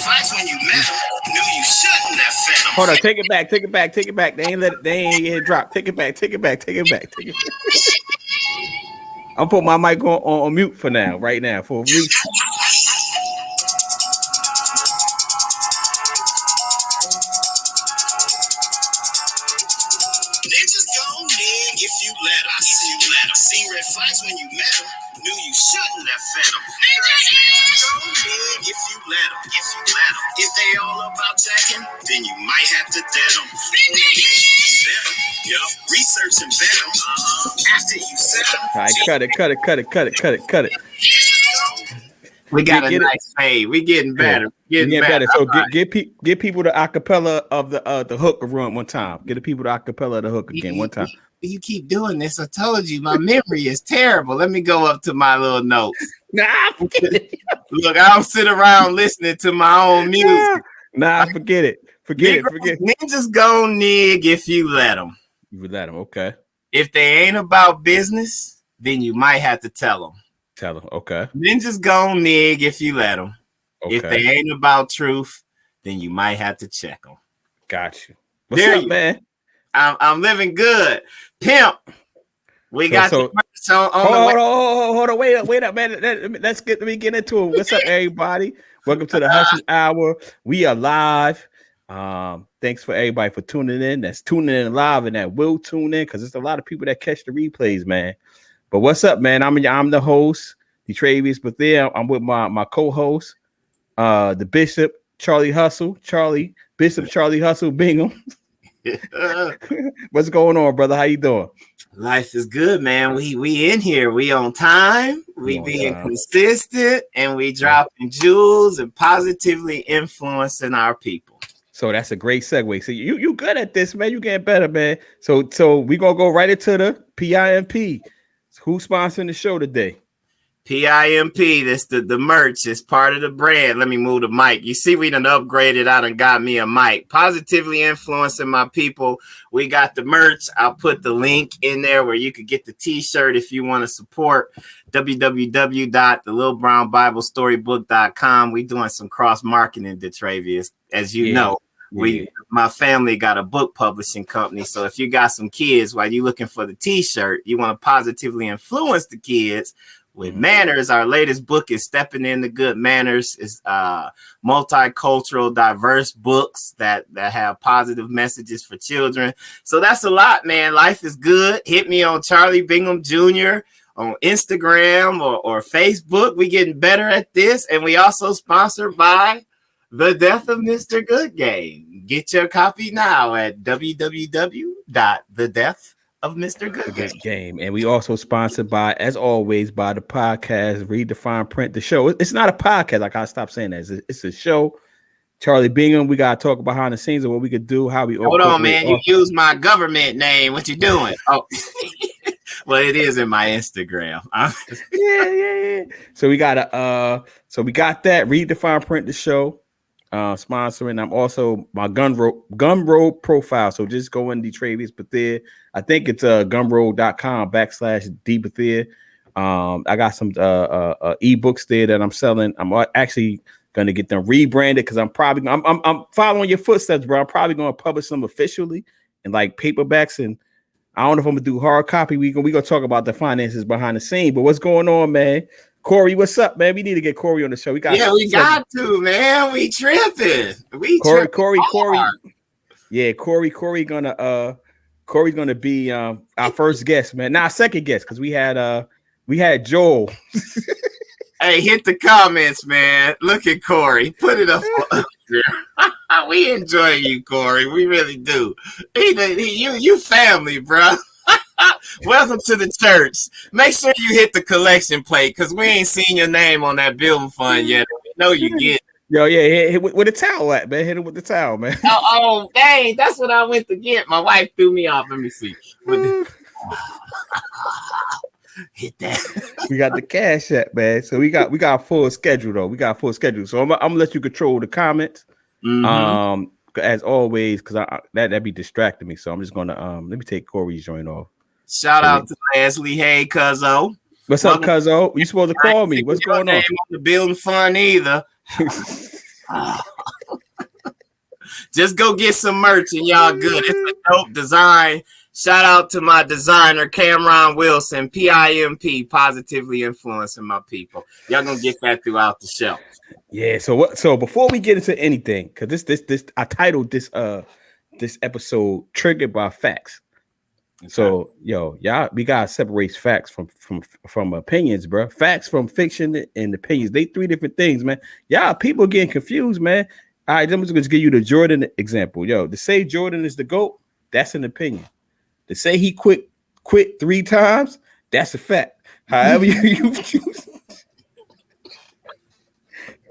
fights when you met him. Knew you shouldn't have fed him. Hold on, take it back. They ain't let it. They ain't get it drop. Take it back. I'll put my mic on mute for now, right now, for a week. Ninjas gon' nig if you let them. Seen red flags when you met them. Knew you shouldn't have fed them. Ninjas gon' nig if you let them. If they all about jacking, then you might have to dead them. Yup, research and vet them. After you set them. All right, cut it. We got a nice fade. We getting better. Getting better. So get people the acapella of the hook run one time. Get the people the acapella of the hook again one time. You keep doing this. I told you my memory is terrible. Let me go up to my little notes. Look, I don't sit around listening to my own music. Forget it. Ninjas gon' nig if you let them. You would let them, okay. If they ain't about business, then you might have to tell them. Okay. Ninjas gon' nig if you let them. Okay. If they ain't about truth, then you might have to check them. Got you. What's up, man? I'm living good. Pimp. We got the hold on, wait up, man. Let me get into it. What's up, everybody? Welcome to the HUSL Hour. We are live. Thanks for everybody for tuning in. That's tuning in live and that will tune in because there's a lot of people that catch the replays, man. But what's up, man? I'm the host, Detravius, but there I'm with my co-host, the Bishop Charlie HUSL, Bishop Charlie HUSL Bingham. What's going on, brother? How you doing? Life is good, man. We in here. We on time. We being consistent, and we dropping jewels and positively influencing our people. So that's a great segue. So you good at this, man. You getting better, man. So we gonna go right into the PIMP. Who's sponsoring the show today? PIMP. That's the merch. It's part of the brand. Let me move the mic. You see, we done upgraded. I done got me a mic. Positively influencing my people. We got the merch. I'll put the link in there where you could get the t-shirt if you want to support. www.thelittlebrownbiblestorybook.com. We doing some cross marketing, Detravius. As you know, my family got a book publishing company. So if you got some kids while you looking for the t-shirt, you want to positively influence the kids with manners. Our latest book is Stepping Into Good Manners. It's multicultural, diverse books that have positive messages for children. So that's a lot, man. Life is good. Hit me on Charlie Bingham Jr. on Instagram or Facebook. We getting better at this. And we also sponsored by The Death of Mr. Good Game. Get your copy now at www.thedeathofmrgoodgame. Mr. Game. And we also sponsored by, as always, by the podcast Read the Fine Print. The show. It's not a podcast. Like I stopped saying that. It's a show. Charlie Bingham. We gotta talk behind the scenes of what we could do. How we hold on, man. You use my government name. What you doing? Oh, well, it is in my Instagram. Yeah. So we got that. Read the Fine Print. The show. Sponsoring. I'm also my Gumroad profile. So just go in Detravius Bethia. I think it's gumroad.com/dbethia. I got some ebooks there that I'm selling. I'm actually gonna get them rebranded because I'm following your footsteps, bro. I'm probably gonna publish them officially in like paperbacks, and I don't know if I'm gonna do hard copy. We gonna talk about the finances behind the scene. But what's going on, man? Corey, what's up, man? We need to get Corey on the show. We got to, man. We tripping. Corey. Yeah, Corey's gonna be our first guest, man. Now second guest, because we had Joel. Hey, hit the comments, man. Look at Corey. Put it up there. We enjoy you, Corey. We really do. You family, bro. Welcome to the church. Make sure you hit the collection plate because we ain't seen your name on that building fund yet. We know you get it. Yo, yeah, hit with the towel at, man. Hit him with the towel, man. Oh, dang. That's what I went to get. My wife threw me off. Let me see. Hit that. We got the cash app, man. So we got a full schedule, though. So I'm gonna let you control the comments. As always, because that'd be distracting me. So I'm just gonna let me take Corey's joint off. Shout out to Leslie. Hey, Cuzzo. What's up, Cuzzo? You supposed to call me. What's going on? The building fund either. Just go get some merch and y'all good. It's a dope design. Shout out to my designer, Cameron Wilson, PIMP, positively influencing my people. Y'all gonna get that throughout the show. Yeah. So before we get into anything, because this I titled this episode "Triggered by Facts." Okay. So y'all, we gotta separate facts from opinions, bro. Facts from fiction and opinions. They three different things, man. Y'all, people getting confused, man. All right, I'm just gonna give you the Jordan example. To say Jordan is the GOAT, that's an opinion. To say he quit 3 times, that's a fact. However you choose.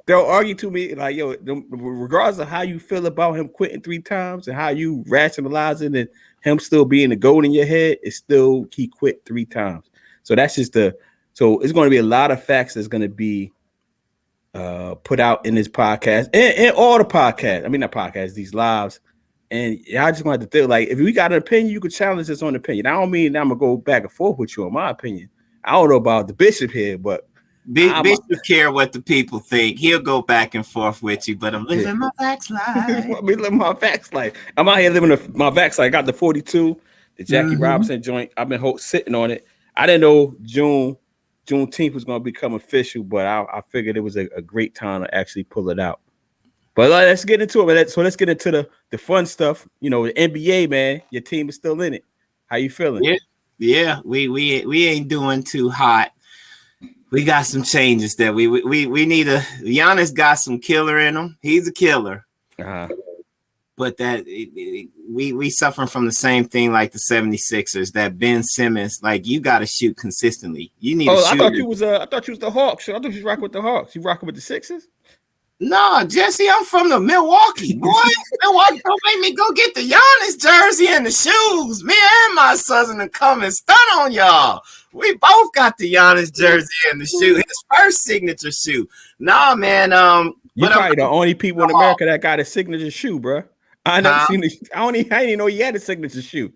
They'll argue to me like, regardless of how you feel about him quitting 3 times and how you rationalizing and him still being the GOAT in your head, it's still he quit 3 times. So that's just so it's going to be a lot of facts that's going to be put out in this podcast and all the podcasts. I mean, not podcasts, these lives. And I just want to feel like if we got an opinion, you could challenge us on the opinion. I don't mean I'm gonna go back and forth with you on my opinion. I don't know about the bishop here, but Bishop care what the people think. He'll go back and forth with you, but I'm living my facts life. I'm living my facts life. I'm out here living my facts life. I got the 42, the Jackie Robinson joint. I've been sitting on it. I didn't know Juneteenth was going to become official, but I figured it was a great time to actually pull it out. But let's get into it. So let's get into the fun stuff. The NBA, man. Your team is still in it. How you feeling? Yeah. We ain't doing too hot. We got some changes that we need. Giannis got some killer in him. He's a killer. But that we suffering from the same thing like the 76ers. That Ben Simmons, like you got to shoot consistently. You need. I thought you was the Hawks. I thought you was rocking with the Hawks. You rocking with the Sixers? No, Jesse, I'm from the Milwaukee, boy. Milwaukee, don't make me go get the Giannis jersey and the shoes. Me and my cousin are coming stun on y'all. We both got the Giannis jersey and the shoe, his first signature shoe. Nah, man. You're probably the only people in America that got a signature shoe, bro. I never seen it. I didn't know he had a signature shoe.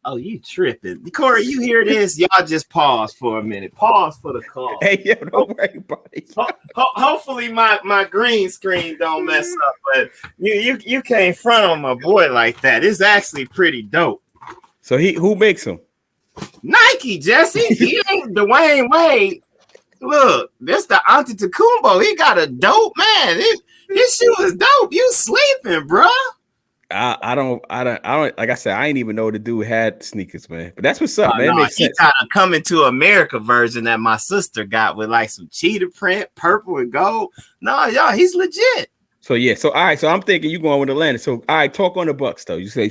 Oh, you tripping. Corey, you hear this? Y'all just pause for a minute. Pause for the call. Hey, don't worry about it. Hopefully my green screen don't mess up, but you can't front on my boy like that. It's actually pretty dope. So who makes them? Nike, Jesse. He ain't Dwayne Wade. Look, this the Antetokounmpo. He got a dope man. His shoe is dope. You sleeping, bro? I don't like I said, I ain't even know the dude had sneakers, man. But that's what's up, man. It makes sense. He got a Coming to America version that my sister got with like some cheetah print, purple and gold. No, y'all, he's legit. So yeah, so all right, so I'm thinking you going with Atlanta. So all right, talk on the Bucks though. You saying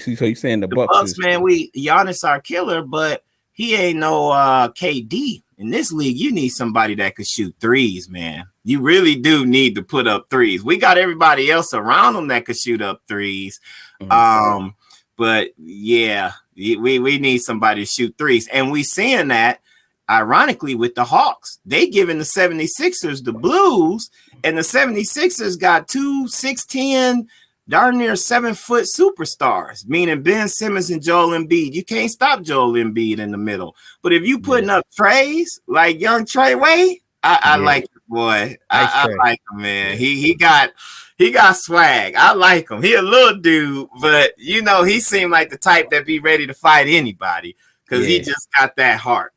the Bucks, man. Giannis our killer, but he ain't no KD. In this league, you need somebody that could shoot threes, man. You really do need to put up threes. We got everybody else around them that could shoot up threes. But yeah, we need somebody to shoot threes. And we seeing that, ironically, with the Hawks. They giving the 76ers the blues, and the 76ers got 2 6'10", darn near 7-foot superstars, meaning Ben Simmons and Joel Embiid. You can't stop Joel Embiid in the middle. But if you putting up trays like young Trey Way, I like it, boy. I like him, man. He got swag. I like him. He a little dude, but he seemed like the type that be ready to fight anybody because he just got that heart.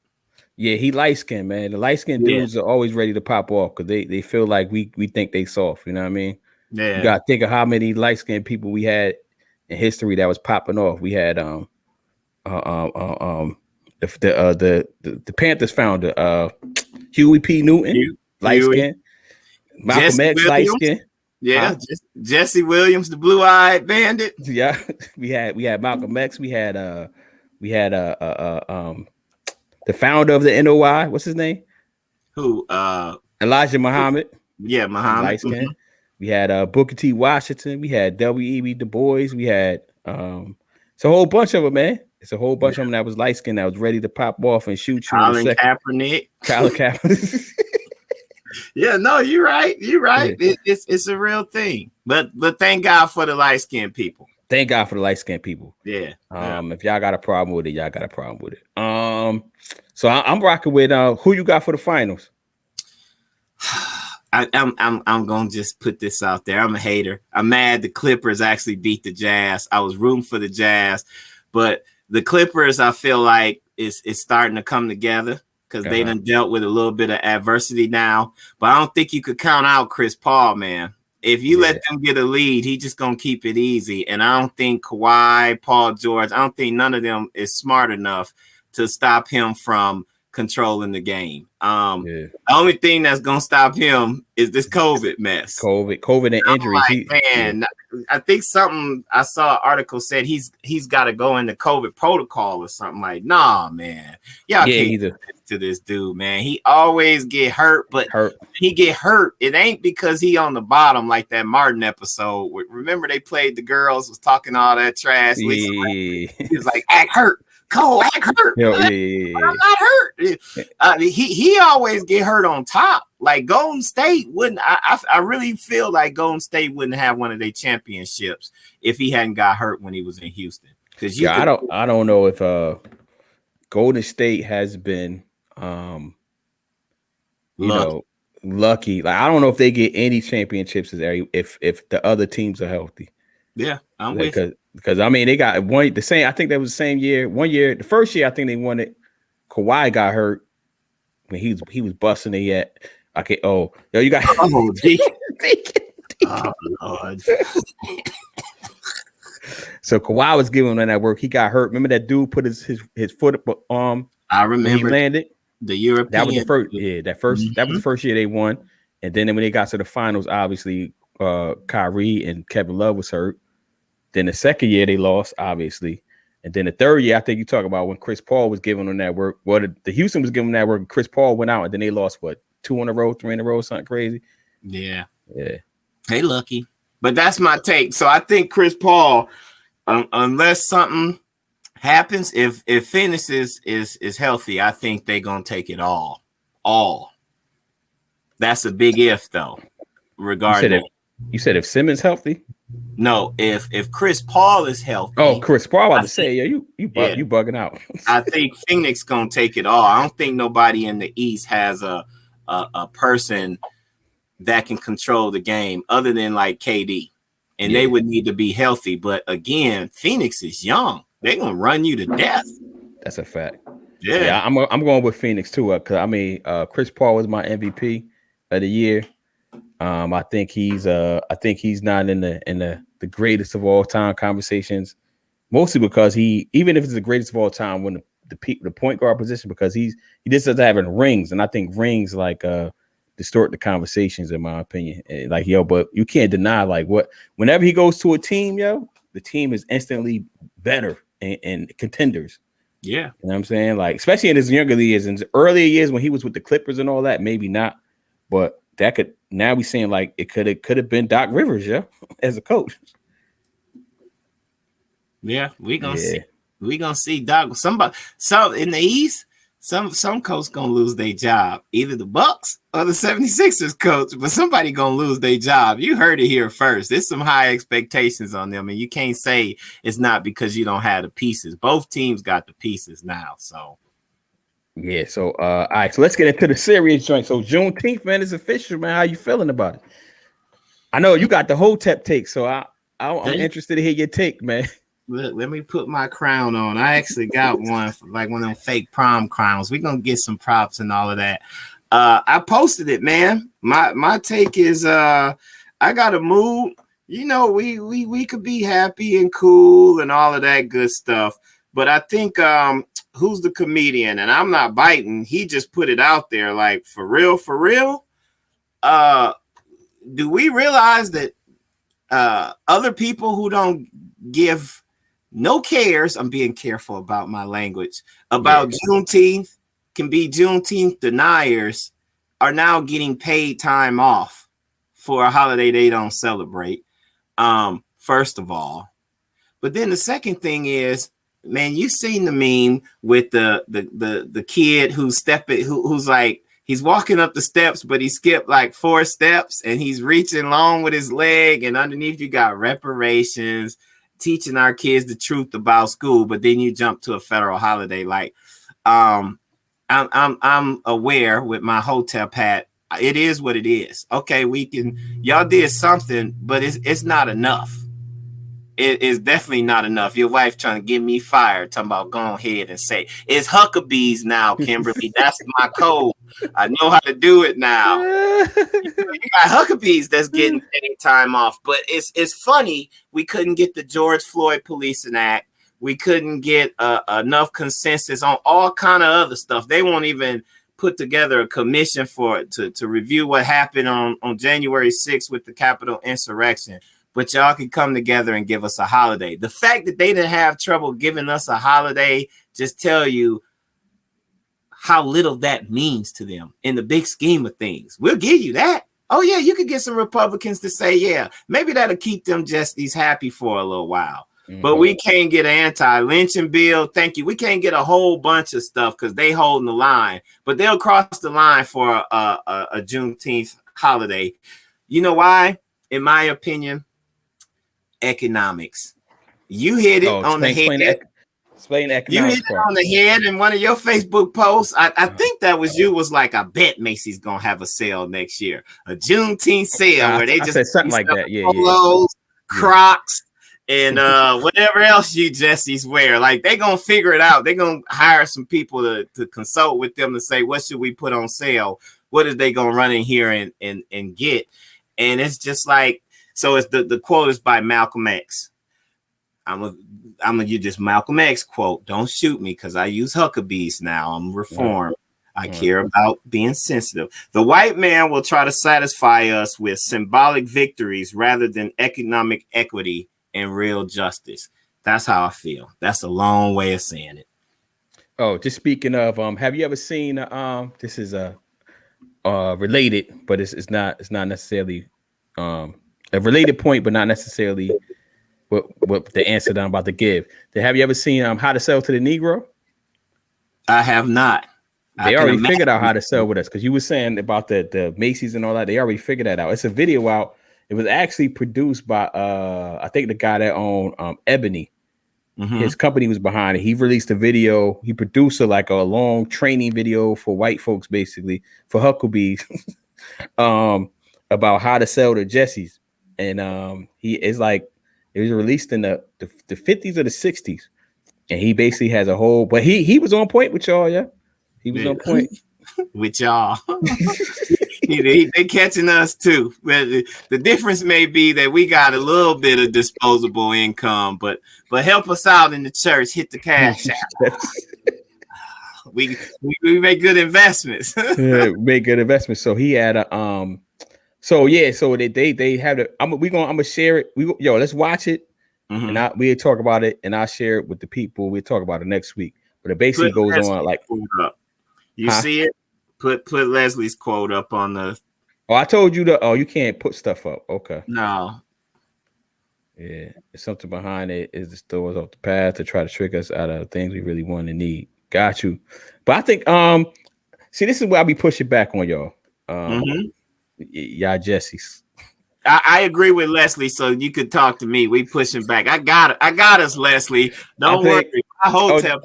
Yeah, he light skinned, man. The light skinned dudes are always ready to pop off because they feel like we think they soft. You know what I mean? Yeah. You gotta think of how many light skinned people we had in history that was popping off. We had the Panthers founder Huey P. Newton, light skin. Malcolm X, light skin. Yeah, Jesse Williams, the blue-eyed bandit. Yeah, we had Malcolm X. We had the founder of the NOI. What's his name? Who? Elijah Muhammad. Yeah, Muhammad. Light skin. We had Booker T. Washington. We had W.E.B. Du Bois. We had it's a whole bunch of them, man. It's a whole bunch of them that was light skinned that was ready to pop off and shoot you. Colin Kaepernick. Colin Kaepernick. Yeah, no, you're right. You're right. Yeah. It's a real thing. But thank God for the light skinned people. Thank God for the light skinned people. Yeah. If y'all got a problem with it, y'all got a problem with it. So I'm rocking with who you got for the finals. I'm gonna just put this out there. I'm a hater. I'm mad the Clippers actually beat the Jazz. I was rooting for the Jazz, but the Clippers, I feel like is starting to come together because they done dealt with a little bit of adversity now. But I don't think you could count out Chris Paul, man. If you let them get a lead, he just gonna keep it easy. And I don't think Kawhi, Paul George, I don't think none of them is smart enough to stop him from controlling the game. The only thing that's gonna stop him is this COVID mess. COVID and injuries. Like, man, I think I saw an article said he's got to go into COVID protocol or something. Like, nah, man, y'all can't do to this dude, man. He always get hurt, but he get hurt. It ain't because he on the bottom like that Martin episode. Remember they played the girls was talking all that trash. He was like, act hurt. Cole, act hurt. I'm not hurt. He always get hurt on top. Like Golden State wouldn't. I really feel like Golden State wouldn't have one of their championships if he hadn't got hurt when he was in Houston. Because I don't know if Golden State has been lucky. Like I don't know if they get any championships if the other teams are healthy. Yeah, I'm with you. Because I mean they got one the same. I think that was the same year. One year, the first year I think they won it. Kawhi got hurt when he was busting it yet. Okay. Oh, yo, you got. Oh, Lord. So Kawhi was giving him that work. He got hurt. Remember that dude put his foot up. I remember he landed. The European. That was the first. Yeah, that was the first year they won. And then when they got to the finals, obviously, Kyrie and Kevin Love was hurt. Then the second year they lost, obviously. And then the third year, I think you talk about when Chris Paul was giving them that work. Well, the Houston was giving them that work. And Chris Paul went out, and then they lost, 2 in a row, 3 in a row, something crazy? Yeah. They lucky. But that's my take. So I think Chris Paul, unless something happens, if Phoenix is healthy, I think they're going to take it all. That's a big if, though, regarding You said if Simmons healthy? No, if Chris Paul is healthy. Oh, Chris Paul, I was to say, you bugging out. I think Phoenix gonna take it all. I don't think nobody in the East has a person that can control the game other than like KD, and they would need to be healthy. But again, Phoenix is young; they're gonna run you to death. That's a fact. Yeah, I'm going with Phoenix too. Because I mean, Chris Paul was my MVP of the year. I think he's not in the greatest of all time conversations, mostly because even if it's the greatest of all time when the point guard position, because he just doesn't have any rings, and I think rings like distort the conversations in my opinion. And like but you can't deny whenever he goes to a team, the team is instantly better and contenders. Yeah, you know what I'm saying? Like especially in his younger years and earlier years when he was with the Clippers and all that, maybe not, but that could now be saying like it could have been Doc Rivers, as a coach. Yeah, we gonna see Doc. Some in the East, some coach gonna lose their job, either the Bucks or the 76ers coach, but somebody gonna lose their job. You heard it here first. There's some high expectations on them, and you can't say it's not because you don't have the pieces. Both teams got the pieces now, so. Yeah, so all right, so let's get into the serious joint. So Juneteenth, man, is official, man. How you feeling about it? I know you got the Hotep take, so I'm interested to hear your take, man. Let me put my crown on. I actually got one, like one of them fake prom crowns. We're gonna get some props and all of that. I posted it, man. My take is I got a mood. You know, we could be happy and cool and all of that good stuff, but I think who's the comedian? And I'm not biting. He just put it out there, like for real. Do we realize that other people who don't give no cares? I'm being careful about my language about Juneteenth, can be Juneteenth deniers, are now getting paid time off for a holiday they don't celebrate. First of all, but then the second thing is, man, you seen the meme with the kid who's like, he's walking up the steps, but he skipped like 4 steps and he's reaching long with his leg, and underneath you got reparations, teaching our kids the truth about school, but then you jump to a federal holiday. Like, I'm aware with my Hotep hat it is what it is. Okay, y'all did something, but it's not enough. It is definitely not enough. Your wife trying to get me fired, talking about go ahead and say it's Huckabees now, Kimberly. That's my code. I know how to do it now. You got Huckabees that's getting any time off, but it's funny. We couldn't get the George Floyd Policing Act. We couldn't get enough consensus on all kind of other stuff. They won't even put together a commission to review what happened on January 6th with the Capitol insurrection. But y'all can come together and give us a holiday. The fact that they didn't have trouble giving us a holiday just tell you how little that means to them in the big scheme of things. We'll give you that. Oh, yeah, you could get some Republicans to say, yeah, maybe that'll keep them just these happy for a little while. Mm-hmm. But we can't get an anti-lynching bill. Thank you. We can't get a whole bunch of stuff because they holding the line. But they'll cross the line for a Juneteenth holiday. You know why? In my opinion, economics. You hit it on the head. Explain economics. You hit it on the head in one of your Facebook posts. I think that was you. Was like, I bet Macy's gonna have a sale next year, a Juneteenth sale where they just said something like that. Polos, Crocs, and whatever else you Jessies wear. Like they gonna figure it out. They're gonna hire some people to consult with them to say what should we put on sale. What is they gonna run in here and get? And it's just like. So it's the quote is by Malcolm X. I'm gonna use this Malcolm X quote. Don't shoot me because I use Huckabees now. I'm reformed. I care about being sensitive. The white man will try to satisfy us with symbolic victories rather than economic equity and real justice. That's how I feel. That's a long way of saying it. Oh, just speaking of, have you ever seen? This is related, but it's not necessarily a related point, but not necessarily what the answer that I'm about to give. Have you ever seen How to Sell to the Negro? I have not. They already figured out how to sell with us because you were saying about the Macy's and all that. They already figured that out. It's a video out. It was actually produced by I think the guy that owned Ebony. Mm-hmm. His company was behind it. He released a video. He produced a long training video for white folks, basically for Huckabees, about how to sell to Jessies. And it was released in the 50s or the 60s, and he basically has a whole. But he was on point with y'all, yeah. He was on point with y'all. They catching us too. The difference may be that we got a little bit of disposable income, but help us out in the church. Hit the cash out. we make good investments. Yeah, make good investments. So he had a So they have it. I'm gonna share it. Let's watch it, mm-hmm. and we'll talk about it, and I'll share it with the people. We'll talk about it next week. But it basically goes on like you see it. Put Leslie's quote up on the. Oh, I told you you can't put stuff up. Okay. No. Yeah, it's something behind it. Is the stores off the path to try to trick us out of things we really want and need. Got you. But I think see, this is where I'll be pushing back on y'all. Mm-hmm. Y'all Jessies. I agree with Leslie, so you could talk to me. We pushing back. I got us, Leslie. Don't worry. My hotel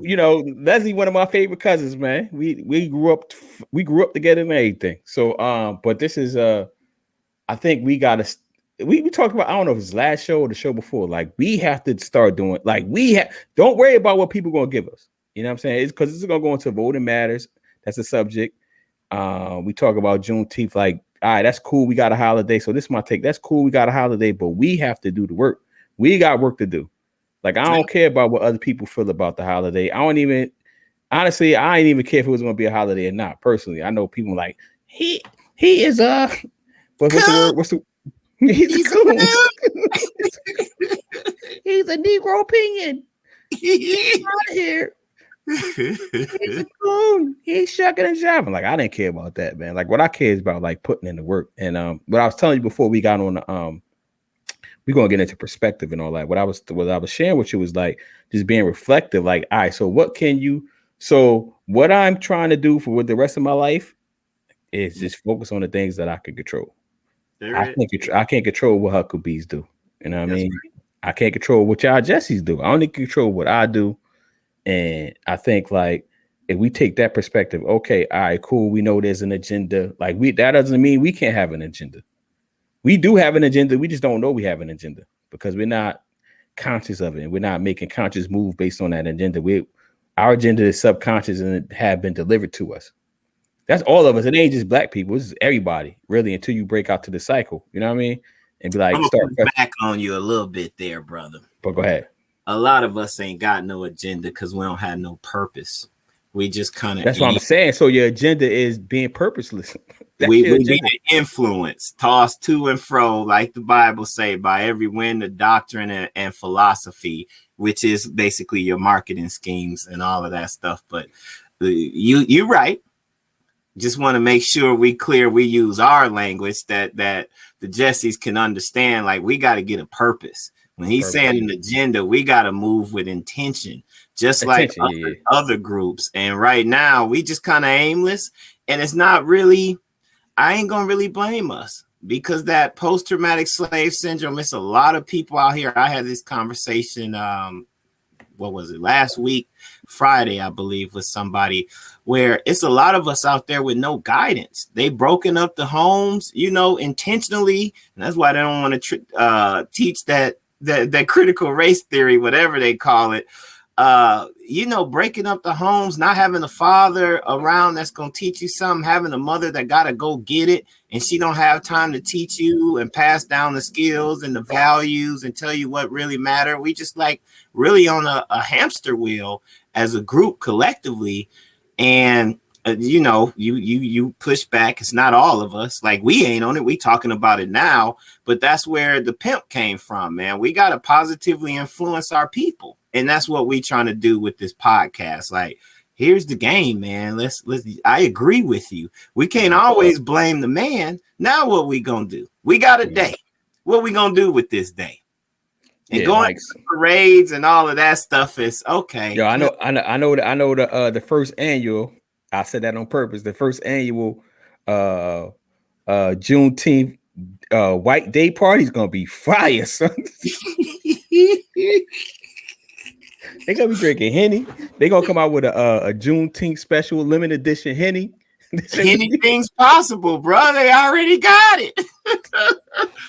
Leslie, one of my favorite cousins, man. We grew up together and everything. So but this is I think we gotta we talked about, I don't know if it's last show or the show before. Like we have to start doing don't worry about what people gonna give us. You know what I'm saying? It's because it's gonna go into voting matters. That's the subject. We talk about Juneteenth, like, all right, that's cool. We got a holiday. So this is my take. That's cool. We got a holiday, but we have to do the work. We got work to do. Like, I don't care about what other people feel about the holiday. I ain't even care if it was going to be a holiday or not. Personally, I know people like, he is what's the word? He's a coon. He's a Negro opinion. He's out of here. He's a coon. He's shucking and jiving. Like, I didn't care about that, man. Like, what I care is about like putting in the work. And what I was telling you before we got on the we're gonna get into perspective and all that. What I was sharing with you was like just being reflective. Like, all right, so what I'm trying to do with the rest of my life is just focus on the things that I can control. I can't control what Huckabees do. You know what I mean? Right. I can't control what y'all Jessies do. I only control what I do. And I think like if we take that perspective, okay, all right, cool. We know there's an agenda. Like that doesn't mean we can't have an agenda. We do have an agenda. We just don't know we have an agenda because we're not conscious of it. And we're not making conscious move based on that agenda. Our agenda is subconscious and it have been delivered to us. That's all of us. It ain't just black people. It's everybody, really, until you break out to the cycle. You know what I mean? And be like, I'm gonna start push back on you a little bit there, brother. But go ahead. A lot of us ain't got no agenda because we don't have no purpose. We just kind of that's what I'm saying. So your agenda is being purposeless. we be influenced, tossed to and fro, like the Bible say, by every wind of doctrine and philosophy, which is basically your marketing schemes and all of that stuff. But you're right. Just want to make sure we use our language that the Jessies can understand. Like, we got to get a purpose. When he's saying an agenda, we got to move with intention, just like other groups. And right now, we just kind of aimless. And it's not really, I ain't going to really blame us because that post-traumatic slave syndrome, it's a lot of people out here. I had this conversation, what was it, last week, Friday, I believe, with somebody where it's a lot of us out there with no guidance. They broken up the homes, intentionally. And that's why they don't want to teach that critical race theory, whatever they call it. Breaking up the homes, not having a father around that's going to teach you something, having a mother that got to go get it, and she don't have time to teach you and pass down the skills and the values and tell you what really matter. We just like really on a hamster wheel as a group collectively. And you push back. It's not all of us. Like, we ain't on it. We talking about it now, but that's where the pimp came from, man. We got to positively influence our people. And that's what we trying to do with this podcast. Like, here's the game, man. Let's I agree with you. We can't always blame the man. Now what we going to do? We got a day. What we going to do with this day? And going to parades and all of that stuff is okay. Yo, I know the first annual, I said that on purpose. The first annual Juneteenth White Day party is gonna be fire, son. They gonna be drinking Henny. They gonna come out with a Juneteenth special limited edition Henny. Anything's possible, bro. They already got it.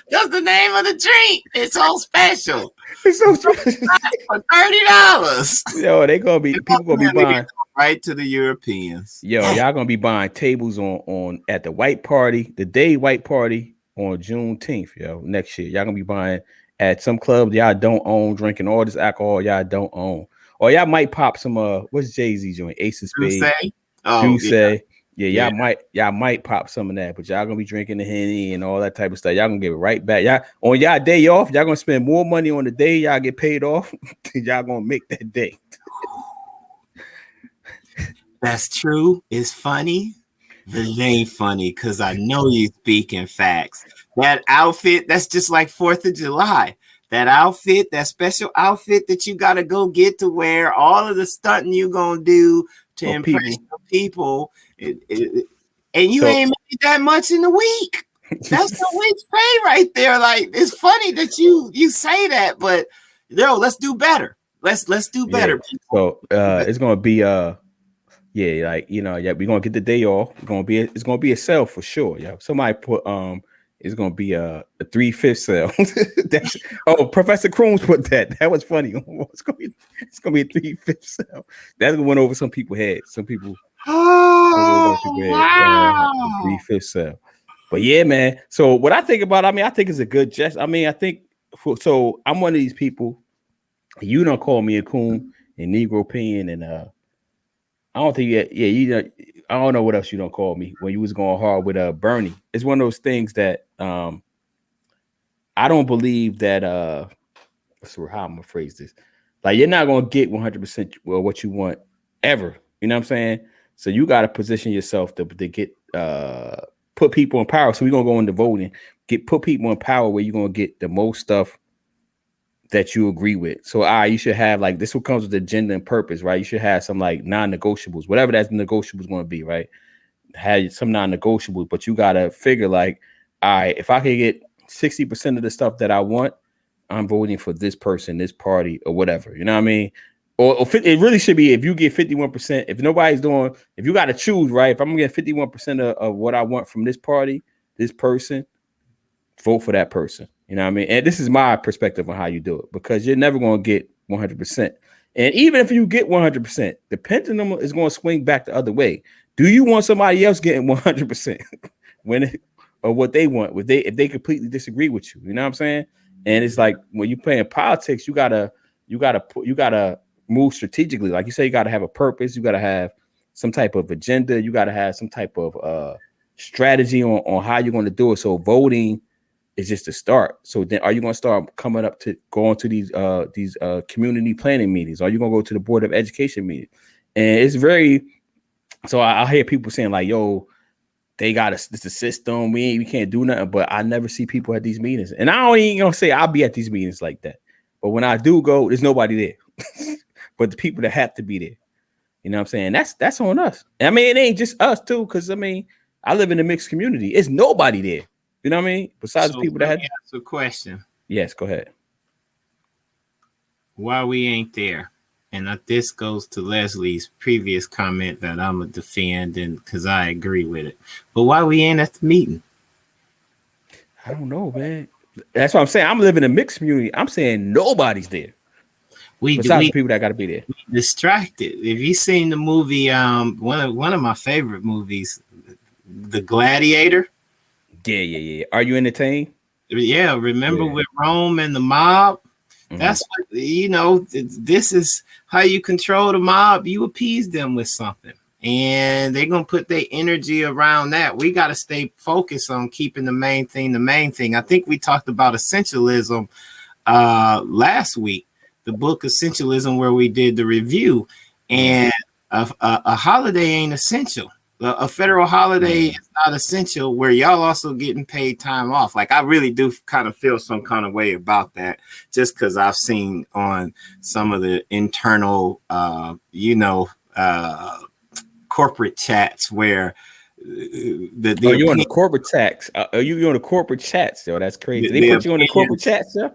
That's the name of the drink. It's so special. It's so special. For $30. Yo, people gonna be buying right to the Europeans. Yo, y'all gonna be buying tables on at the white party, the day white party on Juneteenth, yo, next year. Y'all gonna be buying at some clubs y'all don't own, drinking all this alcohol y'all don't own. Or y'all might pop some what's Jay-Z joint? Ace of Spades. Juice. Yeah, y'all might pop some of that, but y'all gonna be drinking the Henny and all that type of stuff. Y'all gonna give it right back. Y'all on y'all day off, y'all gonna spend more money on the day y'all get paid off than y'all gonna make that day. That's true. It's funny, but it ain't funny because I know you speaking facts. That outfit, that's just like 4th of July. That outfit, that special outfit that you gotta go get to wear, all of the stunting you gonna do to impress the people. And you ain't made that much in a week. That's the week's pay right there. Like, it's funny that you say that, but let's do better. Let's do better. So it's gonna be we're gonna get the day off. It's gonna be a sale for sure. Yeah, somebody put it's gonna be a 3/5 sale. Professor Crooms put that. That was funny. It's gonna be a 3/5 sale. That's gonna went over some people's heads. Some people. Oh, wow. 3/5 sale. But yeah, man. So what I think about, I think it's a good gesture. I'm one of these people. You don't call me a coon and Negro Pen, and I don't think I don't know what else you don't call me when you was going hard with Bernie. It's one of those things that I don't believe that so how I'm gonna phrase this. Like, you're not gonna get 100% what you want ever. You know what I'm saying? So you got to position yourself to get put people in power. So we're gonna go into voting, put people in power where you're gonna get the most stuff that you agree with. So you should have, like, this what comes with agenda and purpose, right? You should have some like non-negotiables, whatever that negotiable is going to be, right? Have some non-negotiables, but you gotta figure, like, all right, if I can get 60% of the stuff that I want, I'm voting for this person, this party, or whatever. You know what I mean? or it really should be if you get 51%. If nobody's doing, if you got to choose, right? If I'm gonna get 51% of what I want from this party, this person, vote for that person. You know what I mean? And this is my perspective on how you do it, because you're never going to get 100%. And even if you get 100%, the pendulum is going to swing back the other way. Do you want somebody else getting 100% or what they want? If they completely disagree with you, you know what I'm saying? And it's like when you're playing politics, you gotta move strategically. Like you say, you gotta have a purpose. You gotta have some type of agenda. You gotta have some type of strategy on how you're going to do it. So voting is just a start. So then are you going to start going to these community planning meetings? Are you going to go to the Board of Education meeting? And it's very, so I hear people saying like, yo, they got it's a system. We can't do nothing, but I never see people at these meetings. And I don't even gonna say I'll be at these meetings like that. But when I do go, there's nobody there. But the people that have to be there. You know what I'm saying? That's on us. I mean, it ain't just us too, because I mean, I live in a mixed community. It's nobody there. You know what I mean? Besides people that had. Ask a question. Yes, go ahead. Why we ain't there? And this goes to Leslie's previous comment that I'm a defend, and because I agree with it. But why we ain't at the meeting? I don't know, man. That's what I'm saying. I'm living in a mixed community. I'm saying nobody's there. Besides the people that got to be there. Distracted. If you seen the movie, one of my favorite movies, The Gladiator. Yeah. Are you entertained? Yeah. Remember with Rome and the mob? Mm-hmm. That's what, this is how you control the mob. You appease them with something, and they're going to put their energy around that. We got to stay focused on keeping the main thing. I think we talked about essentialism last week, the book Essentialism, where we did the review, and a holiday ain't essential. A federal holiday is not essential, where y'all also getting paid time off. Like, I really do kind of feel some kind of way about that, just because I've seen on some of the internal, corporate chats where you on the corporate chats? Are you on the corporate chats? Yo, that's crazy. They put you on the corporate chats, yo?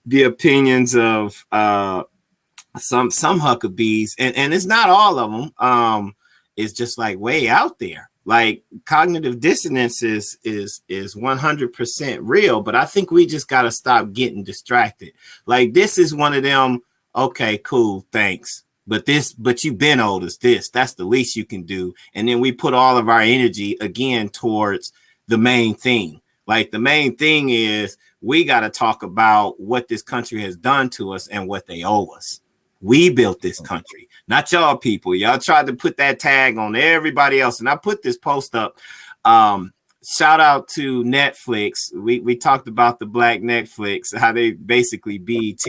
The opinions of some Huckabees, and it's not all of them. Is just like way out there. Like, cognitive dissonance is 100% real, but I think we just got to stop getting distracted. Like, this is one of them. Okay, cool, thanks. But you've been owed us this. That's the least you can do. And then we put all of our energy again towards the main thing. Like, the main thing is we got to talk about what this country has done to us and what they owe us. We built this country, not y'all people. Y'all tried to put that tag on everybody else. And I put this post up. Shout out to Netflix. We talked about the Black Netflix, how they basically BET,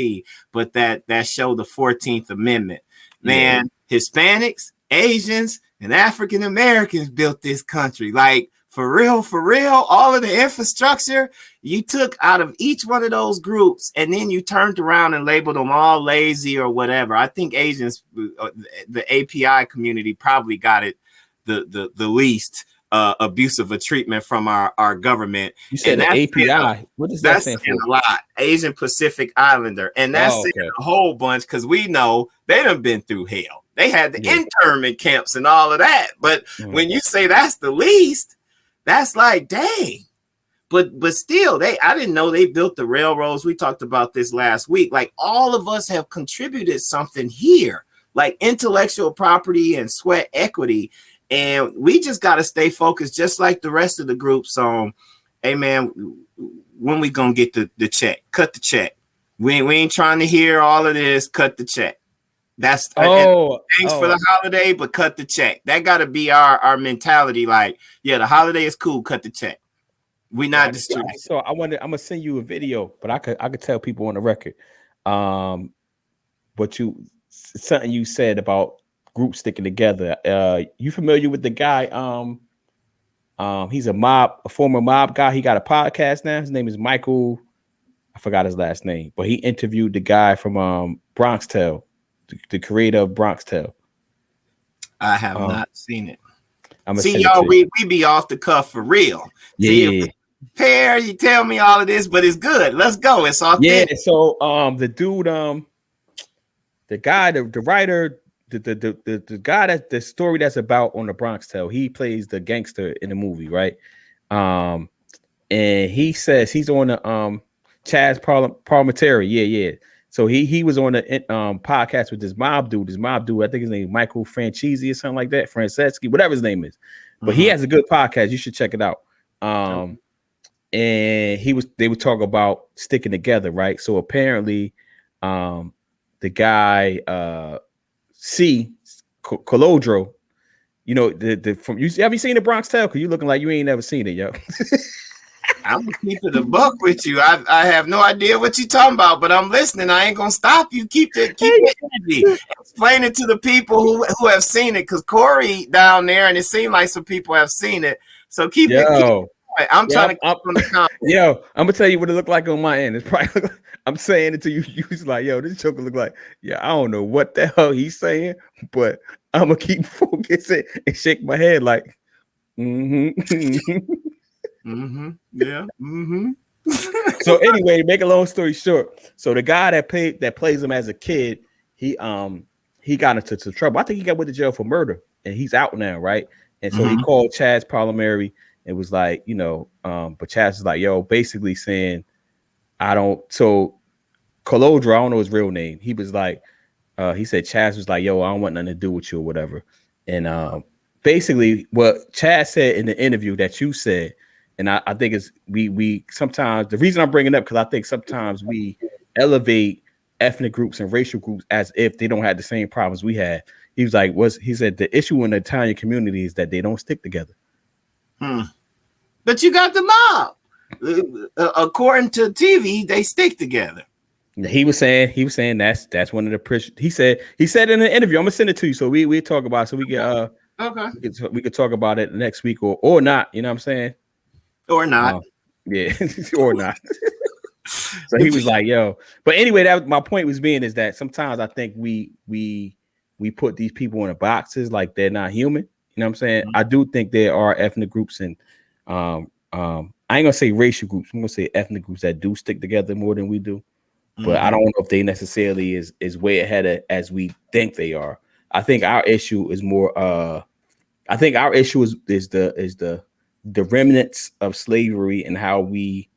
but that show, the 14th Amendment. Man, Hispanics, Asians, and African Americans built this country. Like, for real, all of the infrastructure you took out of each one of those groups, and then you turned around and labeled them all lazy or whatever. I think Asians, the API community, probably got it the least abusive of treatment from our government. You said the API. What does that stand for? A lot. Asian Pacific Islander. And that's a whole bunch, because we know they done been through hell. They had the internment camps and all of that. But when you say that's the least, that's like, dang. But still, I didn't know they built the railroads. We talked about this last week. Like, all of us have contributed something here, like intellectual property and sweat equity. And we just got to stay focused, just like the rest of the groups, on, hey, man, when we going to get the check? Cut the check. We ain't trying to hear all of this. Cut the check. That's thanks for the holiday, but cut the check. That got to be our mentality. Like, yeah, the holiday is cool. Cut the check. We not distracted. So I'm gonna send you a video, but I could tell people on the record, something you said about groups sticking together. You familiar with the guy? He's a former mob guy. He got a podcast now. His name is Michael. I forgot his last name, but he interviewed the guy from Bronx Tale. The creator of Bronx Tale. I have not seen it. See, y'all, we be off the cuff for real. See, Pear, you tell me all of this, but it's good. Let's go. It's authentic. Yeah. So the dude, the guy, the writer, the guy that the story that's about on the Bronx Tale, he plays the gangster in the movie, right? Um, and he says he's on the Chaz Parliamentary, yeah. So he was on the podcast with this mob dude. I think his name is Michael Franchese or something like that, Franceschi, whatever his name is. But he has a good podcast. You should check it out. And they would talk about sticking together, right? So apparently, the guy C Colodro, you know, the from you have you seen the Bronx Tale? Because you looking like you ain't never seen it, yo. I'm gonna keep it a buck with you. I have no idea what you're talking about, but I'm listening. I ain't gonna stop you. Keep the energy. Explain it to the people who have seen it, because Corey down there, and it seemed like some people have seen it. So keep it. I'm trying to keep on the comment. Yo, I'm gonna tell you what it looked like on my end. It's probably I'm saying it to you. You was like, yo, this joker look like, yeah, I don't know what the hell he's saying, but I'm gonna keep focusing and shake my head like, Yeah. So anyway, make a long story short, so the guy that plays him as a kid, he got into some trouble. I think he got went to jail for murder, and he's out now, right? And so he called Chaz Parliamentary and was like, you know, but Chaz is like, yo, basically saying, I don't. So Colodra, I don't know his real name. He was like, he said Chaz was like, yo, I don't want nothing to do with you or whatever. And basically, what Chaz said in the interview that you said. And I think it's we sometimes, the reason I'm bringing it up, because I think sometimes we elevate ethnic groups and racial groups as if they don't have the same problems we had. He was like, he said the issue in the Italian community is that they don't stick together. But you got the mob. According to TV, they stick together. He was saying that's one of the he said in an interview. I'm gonna send it to you so we talk about it, so we get we could talk about it next week or not. You know what I'm saying? Or not. Yeah, or not. So he was like, yo. But anyway, that my point was being is that sometimes I think we put these people in the boxes like they're not human. You know what I'm saying? I do think there are ethnic groups and I ain't gonna say racial groups. I'm gonna say ethnic groups that do stick together more than we do. But I don't know if they necessarily is way ahead as we think they are. I think our issue is more I think our issue is the remnants of slavery and how we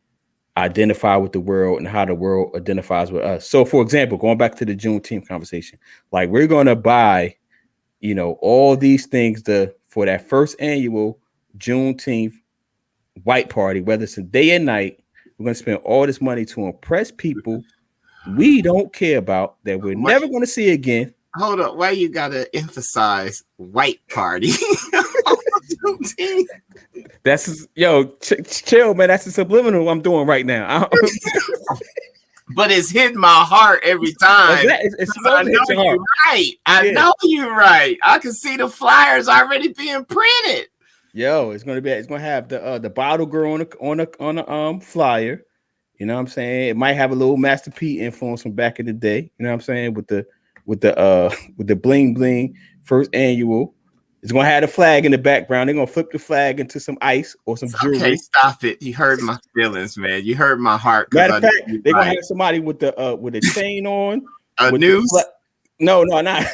identify with the world and how the world identifies with us. So, for example, going back to the Juneteenth conversation, like we're going to buy, you know, all these things for that first annual Juneteenth white party, whether it's a day and night, we're going to spend all this money to impress people we don't care about that we're never going to see again. Hold up, why you gotta emphasize white party? That's chill, man. That's the subliminal I'm doing right now. But it's hitting my heart every time. It's supposed to hit your heart. Right. I know you're right. I can see the flyers already being printed. Yo, it's gonna have the bottle girl on the flyer. You know what I'm saying? It might have a little Master P influence from back in the day. You know what I'm saying? With the bling bling first annual. It's gonna have the flag in the background. They're gonna flip the flag into some ice or some jewelry. Okay, stop it. You hurt my feelings, man. You hurt my heart. Matter of fact, they're gonna have somebody with a chain on. A noose? No, not.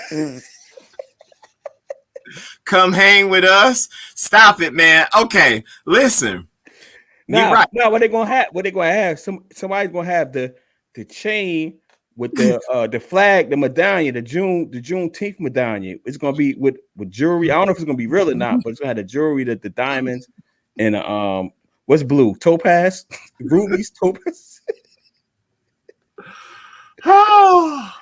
Come hang with us. Stop it, man. Okay, listen. Right. No, what they're gonna have? Somebody's gonna have the chain with the flag, the medallion, the Juneteenth medallion. It's gonna be with jewelry. I don't know if it's gonna be real or not, but it's gonna have the jewelry, the diamonds, and what's blue? Topaz, rubies, topaz. Oh,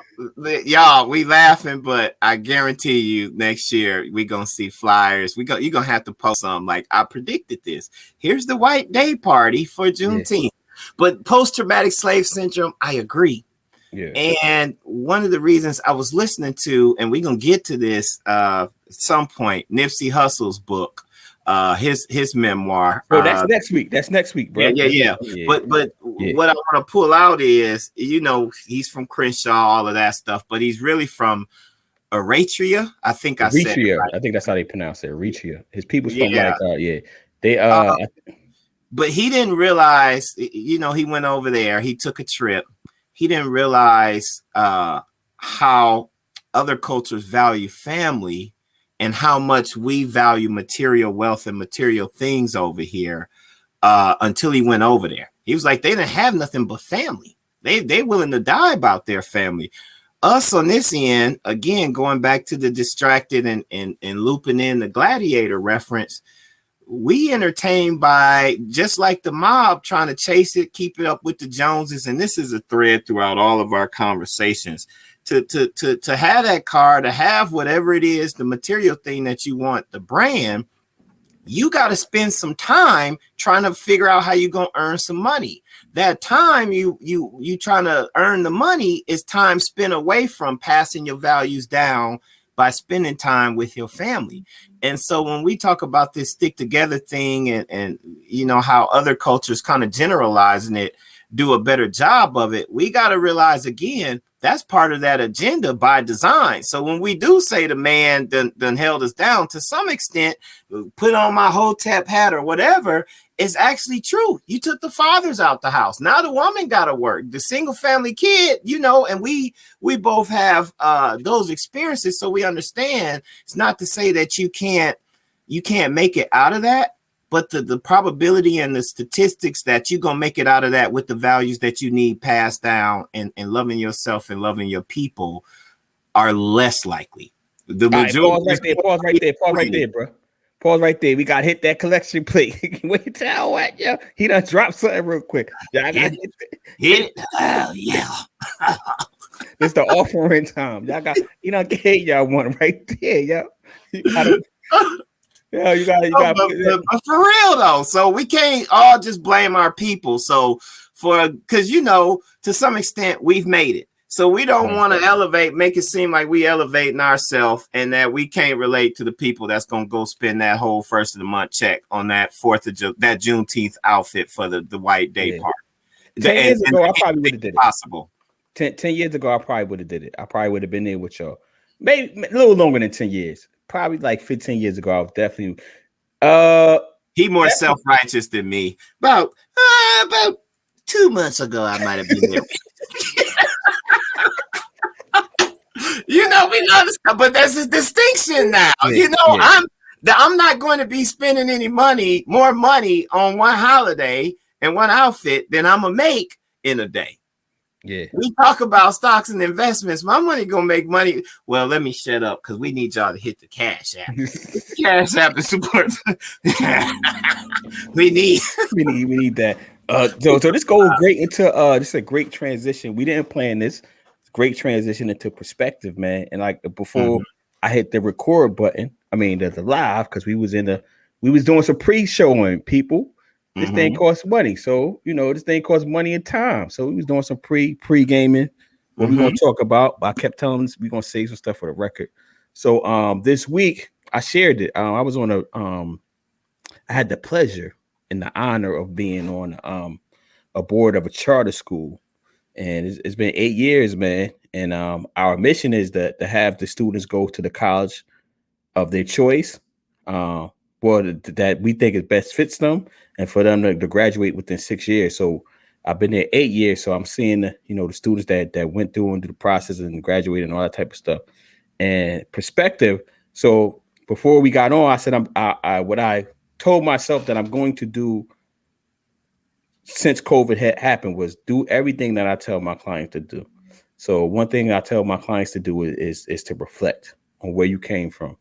y'all, we laughing, but I guarantee you next year we gonna see flyers. You're gonna have to post something like, I predicted this. Here's the white day party for Juneteenth. Yeah. But post-traumatic slave syndrome, I agree. Yeah. And one of the reasons I was listening to, and we're gonna get to this at some point, Nipsey Hussle's book, his memoir. Oh, that's next week. That's next week, bro. Yeah. But what I want to pull out is, you know, he's from Crenshaw, all of that stuff, but he's really from Eritrea. I think I said it right. I think that's how they pronounce it. Eritrea. His people's from but he didn't realize, you know, he went over there, he took a trip. He didn't realize how other cultures value family and how much we value material wealth and material things over here until he went over there. He was like, they didn't have nothing but family. They willing to die about their family. Us on this end, again, going back to the distracted and looping in the gladiator reference, we entertained by just like the mob trying to chase it, keep it up with the Joneses. And this is a thread throughout all of our conversations. To have that car, to have whatever it is, the material thing that you want, the brand, you got to spend some time trying to figure out how you're going to earn some money. That time you trying to earn the money is time spent away from passing your values down by spending time with your family. And so when we talk about this stick together thing and you know how other cultures kind of generalizing it, do a better job of it, we got to realize again, that's part of that agenda by design. So when we do say the man done held us down to some extent, put on my hotep hat or whatever, it's actually true. You took the fathers out the house. Now the woman got to work. The single family kid, you know, and we both have those experiences, so we understand. It's not to say that you can't make it out of that, but the probability and the statistics that you're going to make it out of that with the values that you need passed down and loving yourself and loving your people are less likely. The majority. Pause right there, bro. Pause right there. We got to hit that collection plate. Wait, tell what, yo. He done dropped something real quick. Yeah, I got hit it. Oh, yeah. It's the offering time. Y'all got, you know, get y'all one right there, yo. You gotta, yeah, you got. But for real though, so we can't all just blame our people. So because you know, to some extent, we've made it. So we don't want to make it seem like we elevating ourselves and that we can't relate to the people that's gonna go spend that whole first of the month check on that that Juneteenth outfit for the white day party. 10 years ago, I probably would have did it. Possible. 10 years ago, I probably would have did it. I probably would have been there with y'all. Maybe a little longer than 10 years. Probably like 15 years ago, I was definitely. He more self-righteous than me. About 2 months ago, I might have been there. You know, we love this, but there's a distinction now. Yeah, you know, yeah. I'm not going to be spending more money on one holiday and one outfit than I'm gonna make in a day. Yeah, we talk about stocks and investments. My money gonna make money. Well, let me shut up because we need y'all to hit the Cash App. The Cash App is support. we need that. So this goes great into this is a great transition. We didn't plan this. Great transition into perspective, man. And like before I hit the record button, I mean the live, because we was doing some pre-showing people. This thing costs money. So, you know, this thing costs money and time. So we was doing some pre-gaming. What we gonna talk about. I kept telling us we're gonna save some stuff for the record. So this week I shared it. I was on I had the pleasure and the honor of being on a board of a charter school. And it's been 8 years, man. And our mission is to have the students go to the college of their choice, that we think it best fits them, and for them to graduate within 6 years. So I've been there 8 years. So I'm seeing the students that went through and do the process and graduated and all that type of stuff. And perspective. So before we got on, I said what I told myself that I'm going to do since COVID had happened was do everything that I tell my clients to do. So one thing I tell my clients to do is to reflect on where you came from,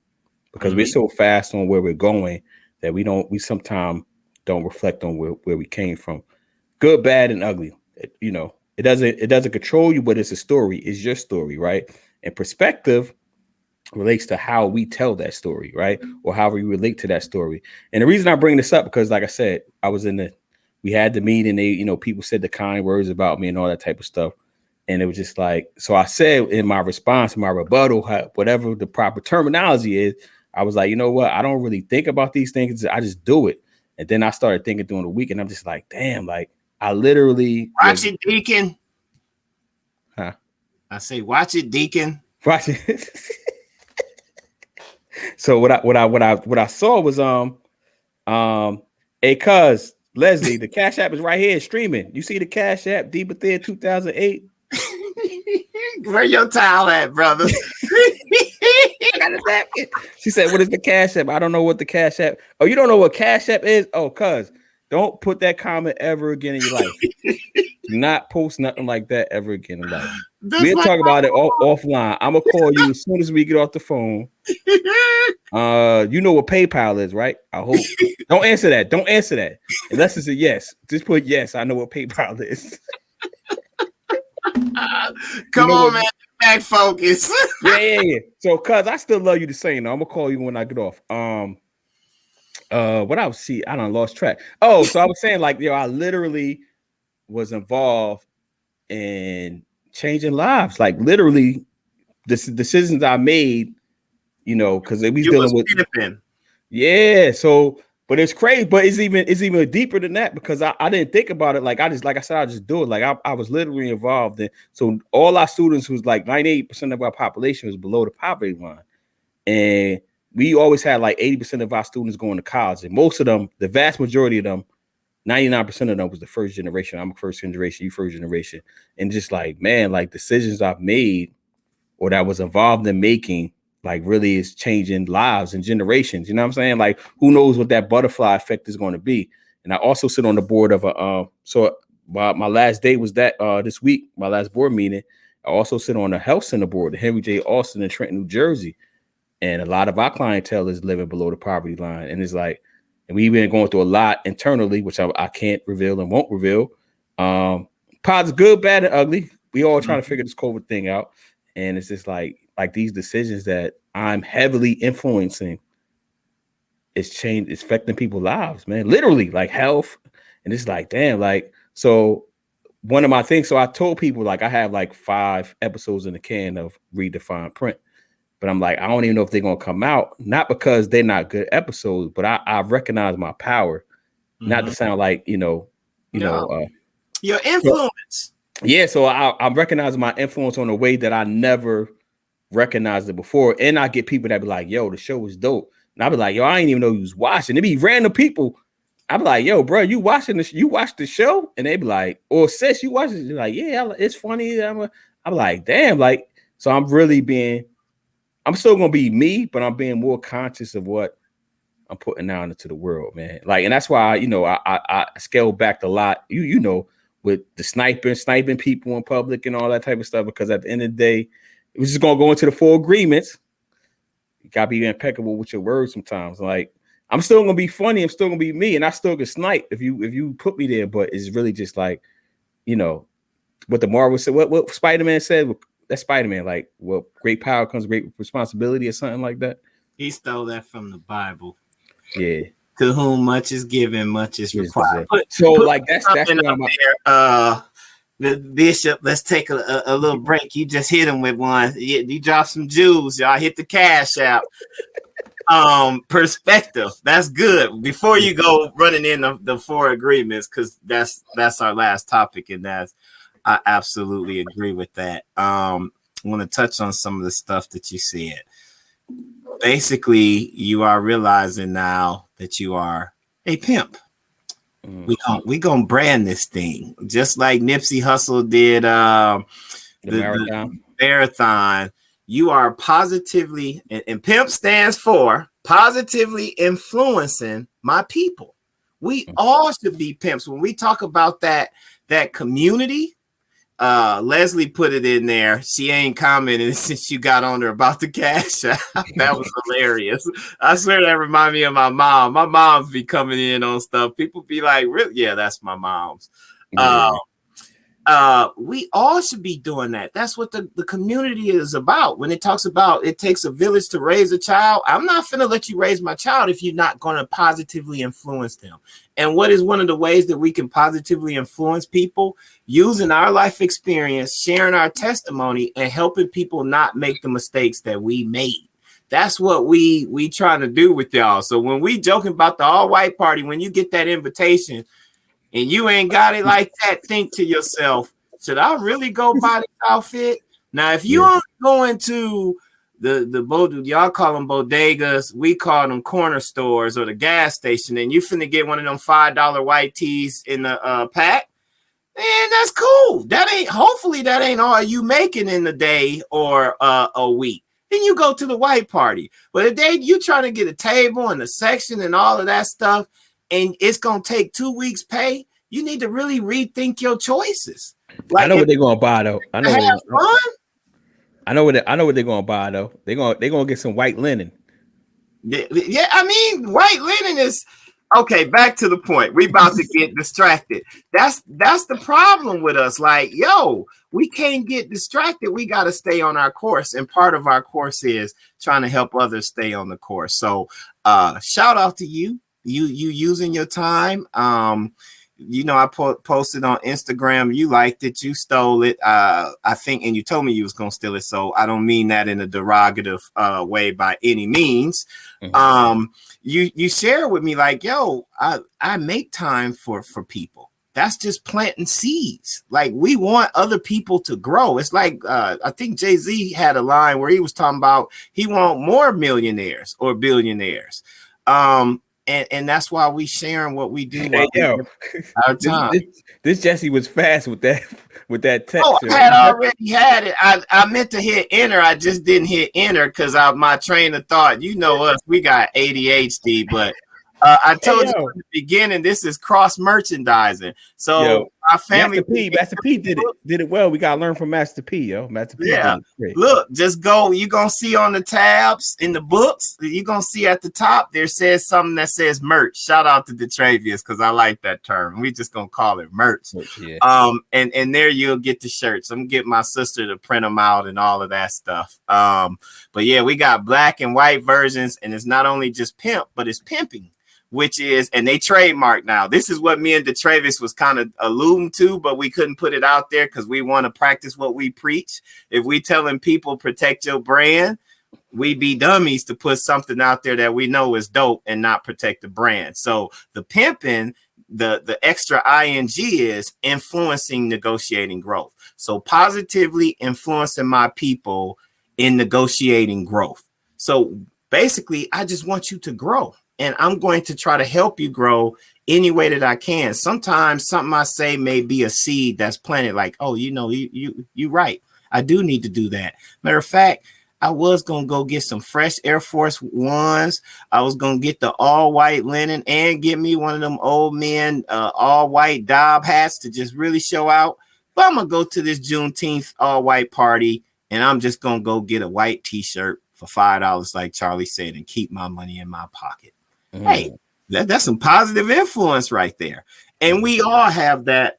because we're so fast on where we're going that we sometimes don't reflect on where we came from, good, bad, and ugly. It doesn't control you, but it's a story. It's your story, right? And perspective relates to how we tell that story, right? Or how we relate to that story. And the reason I bring this up, because like I said, we had the meeting, people said the kind words about me and all that type of stuff. And it was just like, so I said in my response, my rebuttal, whatever the proper terminology is, I was like, you know what? I don't really think about these things. I just do it. And then I started thinking during the week, and I'm just like, damn, like I literally watch it, Deacon. Huh? I say, watch it, Deacon. Watch it. So what I saw was hey, cuz Leslie, the Cash App is right here streaming. You see the Cash App, Deeper There 2008. Where your towel at, brother? I got a napkin. She said, "What is the Cash App?" I don't know what the Cash App. Oh, you don't know what Cash App is? Oh, cuz don't put that comment ever again in your life. Do not post nothing like that ever again in life. We'll talk about it offline. I'm gonna call you as soon as we get off the phone. You know what PayPal is, right? I hope. Don't answer that. Don't answer that. Unless it's a yes. Just put yes. I know what PayPal is. Come on, man. Back focus. Yeah. So, cuz I still love you the same. I'm gonna call you when I get off. What I was see, I done lost track. Oh, so I was saying, like, I literally was involved in changing lives. Like, literally, the decisions I made, because we was dealing with pimping. Yeah. So, but it's crazy, but it's even deeper than that, because I didn't think about it. Like I said, I just do it. Like I was literally involved in. So all our students was like 98% of our population was below the poverty line. And we always had like 80% of our students going to college. And most of them, the vast majority of them, 99% of them was the first generation. I'm a first generation, you first generation. And just like, man, like decisions I've made or that I was involved in making, like really is changing lives and generations. You know what I'm saying? Like, who knows what that butterfly effect is going to be. And I also sit on the board of so my last day was that this week, my last board meeting. I also sit on the health center board, the Henry J. Austin in Trenton, New Jersey. And a lot of our clientele is living below the poverty line. And it's like, and we've been going through a lot internally, which I can't reveal and won't reveal. Positive, good, bad, and ugly. We all trying to figure this COVID thing out. And it's just like these decisions that I'm heavily influencing, it's affecting people's lives, man. Literally, like health. And it's like, damn, like, so one of my things, so I told people, like, I have like 5 episodes in the can of Redefined Print. But I'm like, I don't even know if they're gonna come out, not because they're not good episodes, but I recognize my power, not to sound like your influence. Yeah, so I'm recognizing my influence on a way that I never recognized it before, and I get people that be like, "Yo, the show was dope," and I be like, "Yo, I didn't even know you was watching." It be random people. I be like, "Yo, bro, you watching this? You watched the show?" And they be like, "Or sis, you watch it?" They're like, "Yeah, it's funny." I'm like, "Damn!" Like, so I'm still gonna be me, but I'm being more conscious of what I'm putting out into the world, man. Like, and that's why I scaled back a lot. With the sniping people in public and all that type of stuff, because at the end of the day, it was just gonna go into the 4 agreements. You gotta be impeccable with your words sometimes. Like, I'm still gonna be funny, I'm still gonna be me, and I still can snipe if you put me there. But it's really just like, what the Marvel said, what Spider-Man said. That's Spider-Man, like, well, great power comes great responsibility, or something like that. He stole that from the Bible. Yeah. To whom much is given, much is required. That's what I'm there. The Bishop, let's take a little break. You just hit him with one. You dropped some jewels. Y'all hit the Cash App. Perspective. That's good. Before you go running in the 4 agreements, because that's our last topic, and I absolutely agree with that. I want to touch on some of the stuff that you said. Basically, you are realizing now that you are a pimp. We gonna brand this thing just like Nipsey Hussle did the marathon. You are positively, and pimp stands for positively influencing my people. We all should be pimps. When we talk about that community, Leslie put it in there. She ain't commented since you got on her about the Cash App. That was hilarious. I swear that reminded me of my mom. My mom's be coming in on stuff. People be like, really? Yeah, that's my mom's. Yeah. We all should be doing that. That's what the community is about. When it talks about it takes a village to raise a child, I'm not finna let you raise my child if you're not going to positively influence them. And what is one of the ways that we can positively influence people? Using our life experience, sharing our testimony, and helping people not make the mistakes that we made. That's what we trying to do with y'all. So when we joking about the all-white party, when you get that invitation and you ain't got it like that, think to yourself, should I really go buy this outfit? Now, if you aren't going to the y'all call them bodegas, we call them corner stores or the gas station, and you finna get one of them $5 white tees in the pack, And that's cool. That ain't, hopefully that ain't all you making in a day or a week. Then you go to the white party. But if you trying to get a table and a section and all of that stuff, and it's gonna take 2 weeks pay, you need to really rethink your choices. Like, I know what they're gonna buy though. I know have fun. I know what they're gonna buy though. They're gonna get some white linen. Yeah, I mean, white linen is okay. Back to the point. We about to get distracted. That's the problem with us. Like, yo, we can't get distracted. We got to stay on our course, and part of our course is trying to help others stay on the course. So, shout out to you. You using your time. You know, I posted on Instagram. You liked it. You stole it. I think, and you told me you was gonna steal it. So I don't mean that in a derogative way by any means. Mm-hmm. You share with me like, yo, I make time for people. That's just planting seeds. Like, we want other people to grow. It's like I think Jay-Z had a line where he was talking about he want more millionaires or billionaires. And that's why we sharing what we do. Our time. This Jesse was fast with that text. Oh, I had already had it. I meant to hit enter. I just didn't hit enter because my train of thought. You know us, we got ADHD, but I told you in the beginning, this is cross merchandising. So our family, Master P did it well. We gotta learn from Master P, yo. Master P. Yeah, look, just go. You're gonna see on the tabs in the books. You're gonna see at the top there says something that says merch. Shout out to Detravius because I like that term. We just gonna call it merch. Yeah. And there you'll get the shirts. I'm gonna get my sister to print them out and all of that stuff. But yeah, we got black and white versions, and it's not only just pimp, but it's pimping. Which is, and they trademark now. This is what me and DeTravis was kind of alluding to, but we couldn't put it out there because we want to practice what we preach. If we telling people protect your brand, we be dummies to put something out there that we know is dope and not protect the brand. So the pimping, the extra ing is influencing negotiating growth. So positively influencing my people in negotiating growth. So basically, I just want you to grow. And I'm going to try to help you grow any way that I can. Sometimes something I say may be a seed that's planted like, oh, you know, you right. I do need to do that. Matter of fact, I was going to go get some fresh Air Force Ones. I was going to get the all white linen and get me one of them old men, all white Dob hats to just really show out. But I'm going to go to this Juneteenth all white party and I'm just going to go get a white t-shirt for $5, like Charlie said, and keep my money in my pocket. Hey, that's some positive influence right there. And we all have that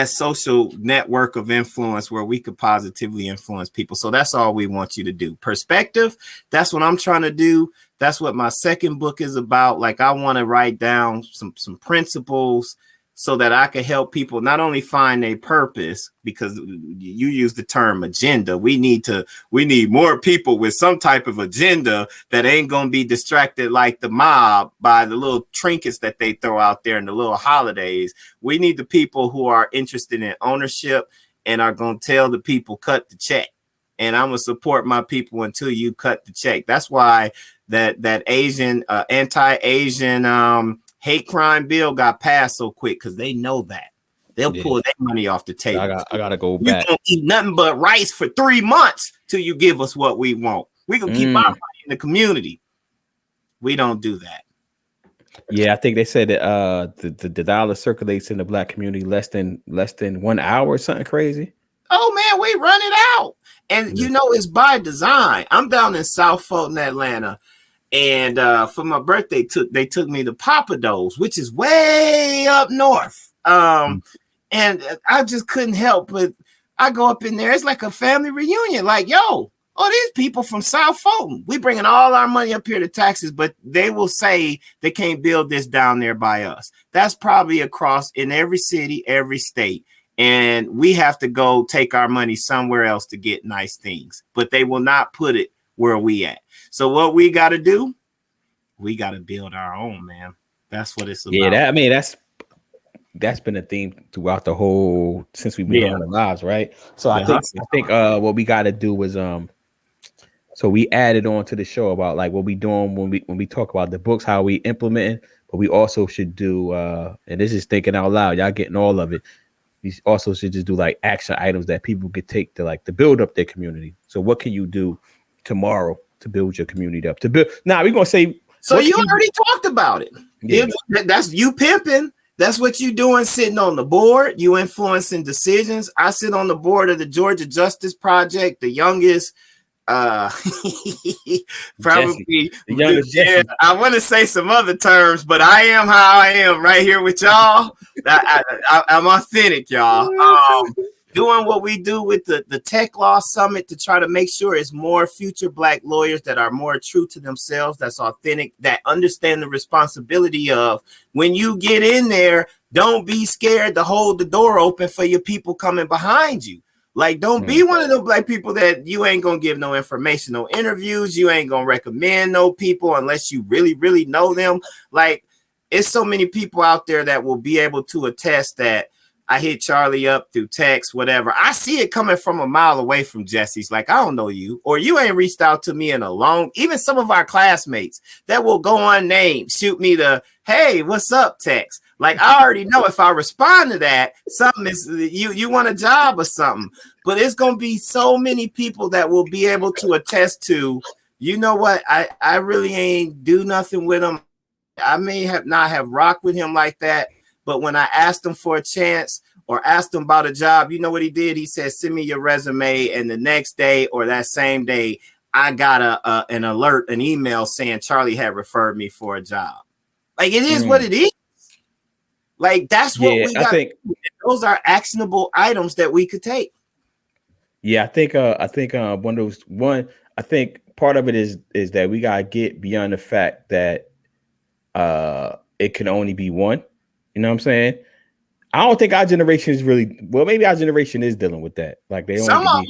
social network of influence where we could positively influence people. So that's all we want you to do. Perspective, that's what I'm trying to do. That's what my second book is about. Like, I want to write down some principles so that I can help people not only find a purpose, because you use the term agenda. We need more people with some type of agenda that ain't going to be distracted like the mob by the little trinkets that they throw out there and the little holidays. We need the people who are interested in ownership and are going to tell the people, cut the check. And I'm going to support my people until you cut the check. That's why that Asian, anti-Asian, hate crime bill got passed so quick because they know that they'll pull their money off the table. I gotta go back. You don't eat nothing but rice for 3 months till you give us what we want. We gonna keep our money in the community. We don't do that. Yeah, I think they said that the dollar circulates in the black community less than 1 hour or something crazy. Oh man, we run it out, and you know it's by design. I'm down in South Fulton, Atlanta. And for my birthday, they took me to Papados, which is way up north. And I just couldn't help but I go up in there. It's like a family reunion. Like, yo, these people from South Fulton. We bringing all our money up here to taxes, but they will say they can't build this down there by us. That's probably across in every city, every state. And we have to go take our money somewhere else to get nice things. But they will not put it where we at. So what we got to do, we got to build our own, man. That's what it's about. Yeah, that's been a theme throughout the whole since we've been on the lives, right? So I think what we got to do is so we added on to the show about like what we doing when we talk about the books, how we implementing, but we also should do and this is thinking out loud. Y'all getting all of it. You also should just do like action items that people could take to build up their community. So what can you do tomorrow to build your community up? To build now, we're gonna say so you already talked about it. Yeah. That's you pimping. That's what you doing, sitting on the board. You influencing decisions. I sit on the board of the Georgia Justice Project, the youngest. Probably the youngest yeah, I want to say some other terms, but I am how I am right here with y'all. I'm authentic, y'all. Doing what we do with the Tech Law Summit to try to make sure it's more future Black lawyers that are more true to themselves, that's authentic, that understand the responsibility of when you get in there, don't be scared to hold the door open for your people coming behind you. Like, don't be one of them Black people that you ain't gonna give no information, no interviews. You ain't gonna recommend no people unless you really, really know them. Like, it's so many people out there that will be able to attest that I hit Charlie up through text, whatever. I see it coming from a mile away from Jesse's. Like, I don't know you, or you ain't reached out to me in a long. Even some of our classmates that will go unnamed, shoot me the "Hey, what's up?" text. Like, I already know if I respond to that, something is you want a job or something. But it's gonna be so many people that will be able to attest to, you know what, I really ain't do nothing with him. I may have not have rocked with him like that, but when I asked him for a chance or asked him about a job, you know what he did? He said, "Send me your resume," and the next day or that same day, I got an alert, an email saying Charlie had referred me for a job. Like, it is what it is. Like, that's what we got. I think those are actionable items that we could take. Yeah, I think I think part of it is that we gotta get beyond the fact that it can only be one. You know what I'm saying? I don't think our generation is really maybe our generation is dealing with that. Like, they only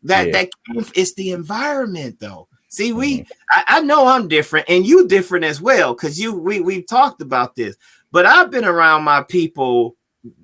that it's the environment though. See, I know I'm different and you different as well, because we've talked about this. But I've been around my people.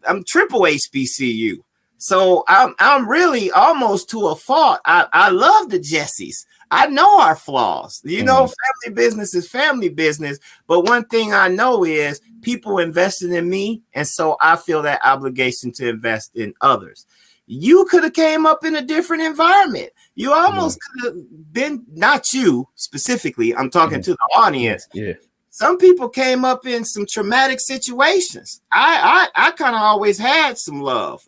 I'm triple HBCU. So I'm really almost to a fault. I love the Jessies. I know our flaws. You know, family business is family business. But one thing I know is people invested in me. And so I feel that obligation to invest in others. You could have came up in a different environment. You almost could have been, not you specifically, I'm talking to the audience. Yeah. Some people came up in some traumatic situations. I kind of always had some love.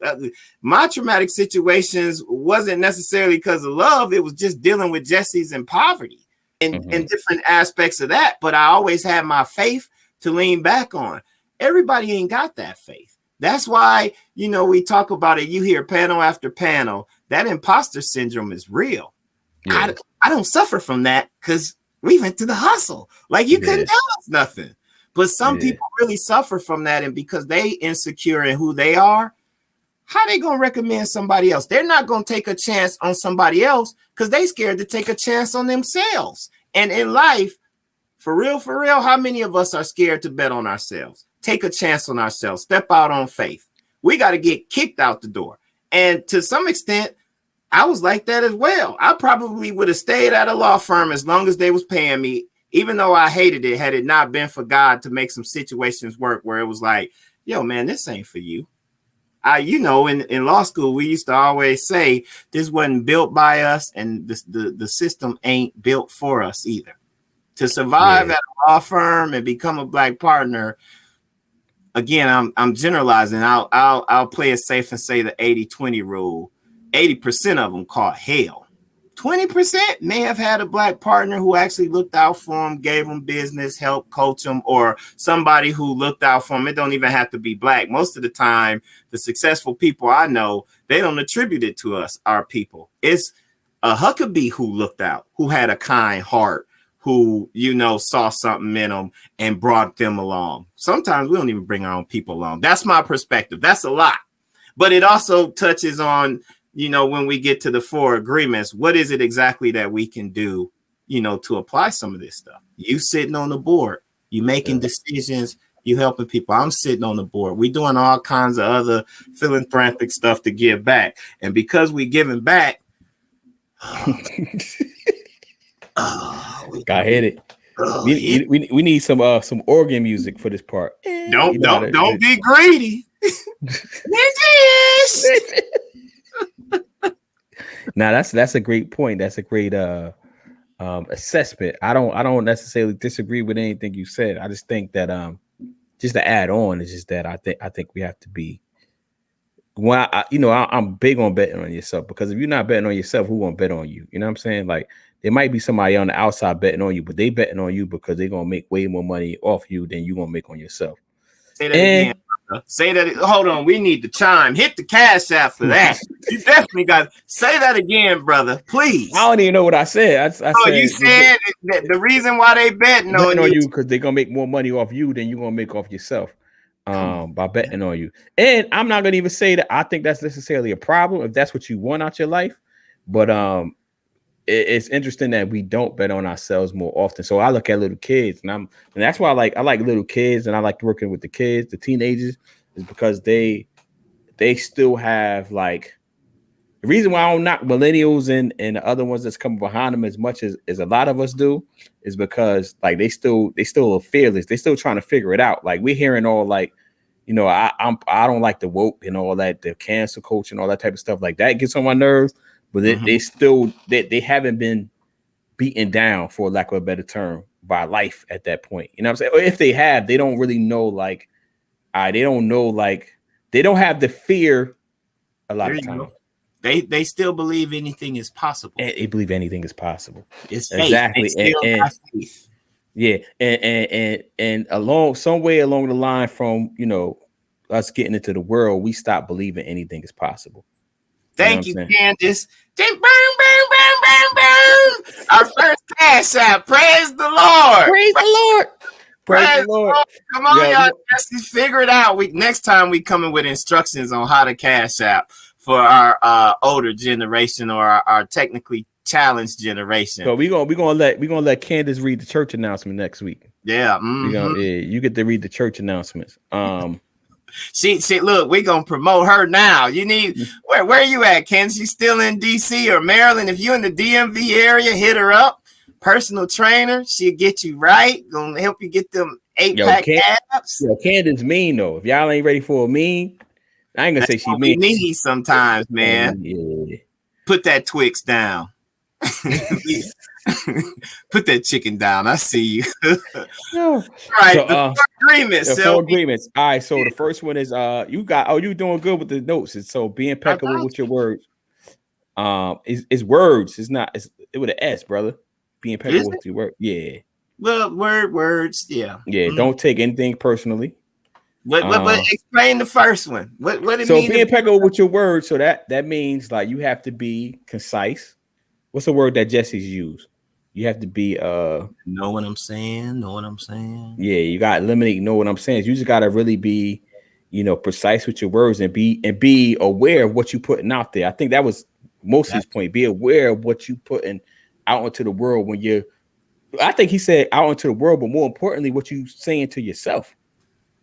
My traumatic situations wasn't necessarily because of love. It was just dealing with Jesse's and poverty and different aspects of that. But I always had my faith to lean back on. Everybody ain't got that faith. That's why, you know, we talk about it. You hear panel after panel. That imposter syndrome is real. Yeah. I don't suffer from that because we went to the hustle. Like, you couldn't tell us nothing. But some people really suffer from that. And because they insecure in who they are, how they going to recommend somebody else? They're not going to take a chance on somebody else because they scared to take a chance on themselves. And in life, for real, how many of us are scared to bet on ourselves? Take a chance on ourselves. Step out on faith. We got to get kicked out the door. And to some extent, I was like that as well. I probably would have stayed at a law firm as long as they was paying me, even though I hated it, had it not been for God to make some situations work where it was like, yo, man, this ain't for you. You know, in law school, we used to always say this wasn't built by us and the system ain't built for us either. To survive at a law firm and become a Black partner, again, I'm generalizing. I'll play it safe and say the 80-20 rule. 80% of them caught hell. 20% may have had a Black partner who actually looked out for them, gave them business, helped coach them, or somebody who looked out for them. It don't even have to be Black. Most of the time, the successful people I know, they don't attribute it to us, our people. It's a Huckabee who looked out, who had a kind heart, who, you know, saw something in them and brought them along. Sometimes we don't even bring our own people along. That's my perspective. That's a lot. But it also touches on, you know, when we get to the 4 agreements, what is it exactly that we can do, you know, to apply some of this stuff? You sitting on the board, you making decisions, you helping people. I'm sitting on the board. We doing all kinds of other philanthropic stuff to give back. And because we giving back, got hit it. We need some organ music for this part. Don't be greedy. Fish. Now that's a great point. That's a great assessment. I don't necessarily disagree with anything you said. I just think that just to add on is just that I think we have to be I'm big on betting on yourself, because if you're not betting on yourself, who gonna bet on you? You know what I'm saying? Like, there might be somebody on the outside betting on you, but they betting on you because they're gonna make way more money off you than you gonna make on yourself. Say that again. Say that. Hold on. We need the chime. Hit the cash app for that. You definitely got say that again, brother. Please. I don't even know what I said. I said you said that the reason why they betting on you because they're gonna make more money off you than you're gonna make off yourself. By betting on you. And I'm not gonna even say that I think that's necessarily a problem if that's what you want out your life. But it's interesting that we don't bet on ourselves more often. So I look at little kids, and that's why I like little kids, and I like working with the kids, the teenagers, is because they still have like the reason why I don't knock millennials and the other ones that's coming behind them as much as a lot of us do is because like they still are fearless. They still trying to figure it out. Like we're hearing all like, I don't like the woke and all that, the cancel culture and all that type of stuff. Like that gets on my nerves, but they still they haven't been beaten down, for lack of a better term, by life at that point. You know what I'm saying? Or if they have, they don't really know like, they don't know like they don't have the fear a lot of times. They still believe anything is possible. And they believe anything is possible. It's faith. Exactly. And faith. Yeah, and somewhere along the line from us getting into the world, we stopped believing anything is possible. Thank you, Candace. Boom, boom, boom, boom, boom. Our first cash out. Praise the Lord. Praise the Lord. Praise the Lord. Come on, y'all. Just figure it out. Next time we coming with instructions on how to cash out for our older generation or our technically challenged generation. So we're gonna let Candace read the church announcement next week. Yeah. You get to read the church announcements. She look, we're gonna promote her now. You need where are you at, Candace? You still in DC or Maryland? If you in the DMV area, hit her up. Personal trainer, she'll get you right. Gonna help you get them 8-pack abs. Yo, Candace mean though. If y'all ain't ready for a mean, I ain't gonna say she mean. Me sometimes, man. Yeah. Put that Twix down. Put that chicken down. I see you. All right. So, the 4 agreements. The 4 agreements. All right. So the first one is you doing good with the notes. And so be impeccable with your words. It's words. It's not. It's with an S, brother. Be impeccable with your word. Yeah. Well, words. Yeah. Yeah. Don't take anything personally. But explain the first one. What it so mean? So be impeccable with your words. So that means like you have to be concise. What's the word that Jesse's used? You have to be know what I'm saying. Yeah, you gotta eliminate know what I'm saying. You just gotta really be, precise with your words and be aware of what you're putting out there. I think that was most of his point. Be aware of what you putting out into the world I think he said out into the world, but more importantly, what you saying to yourself.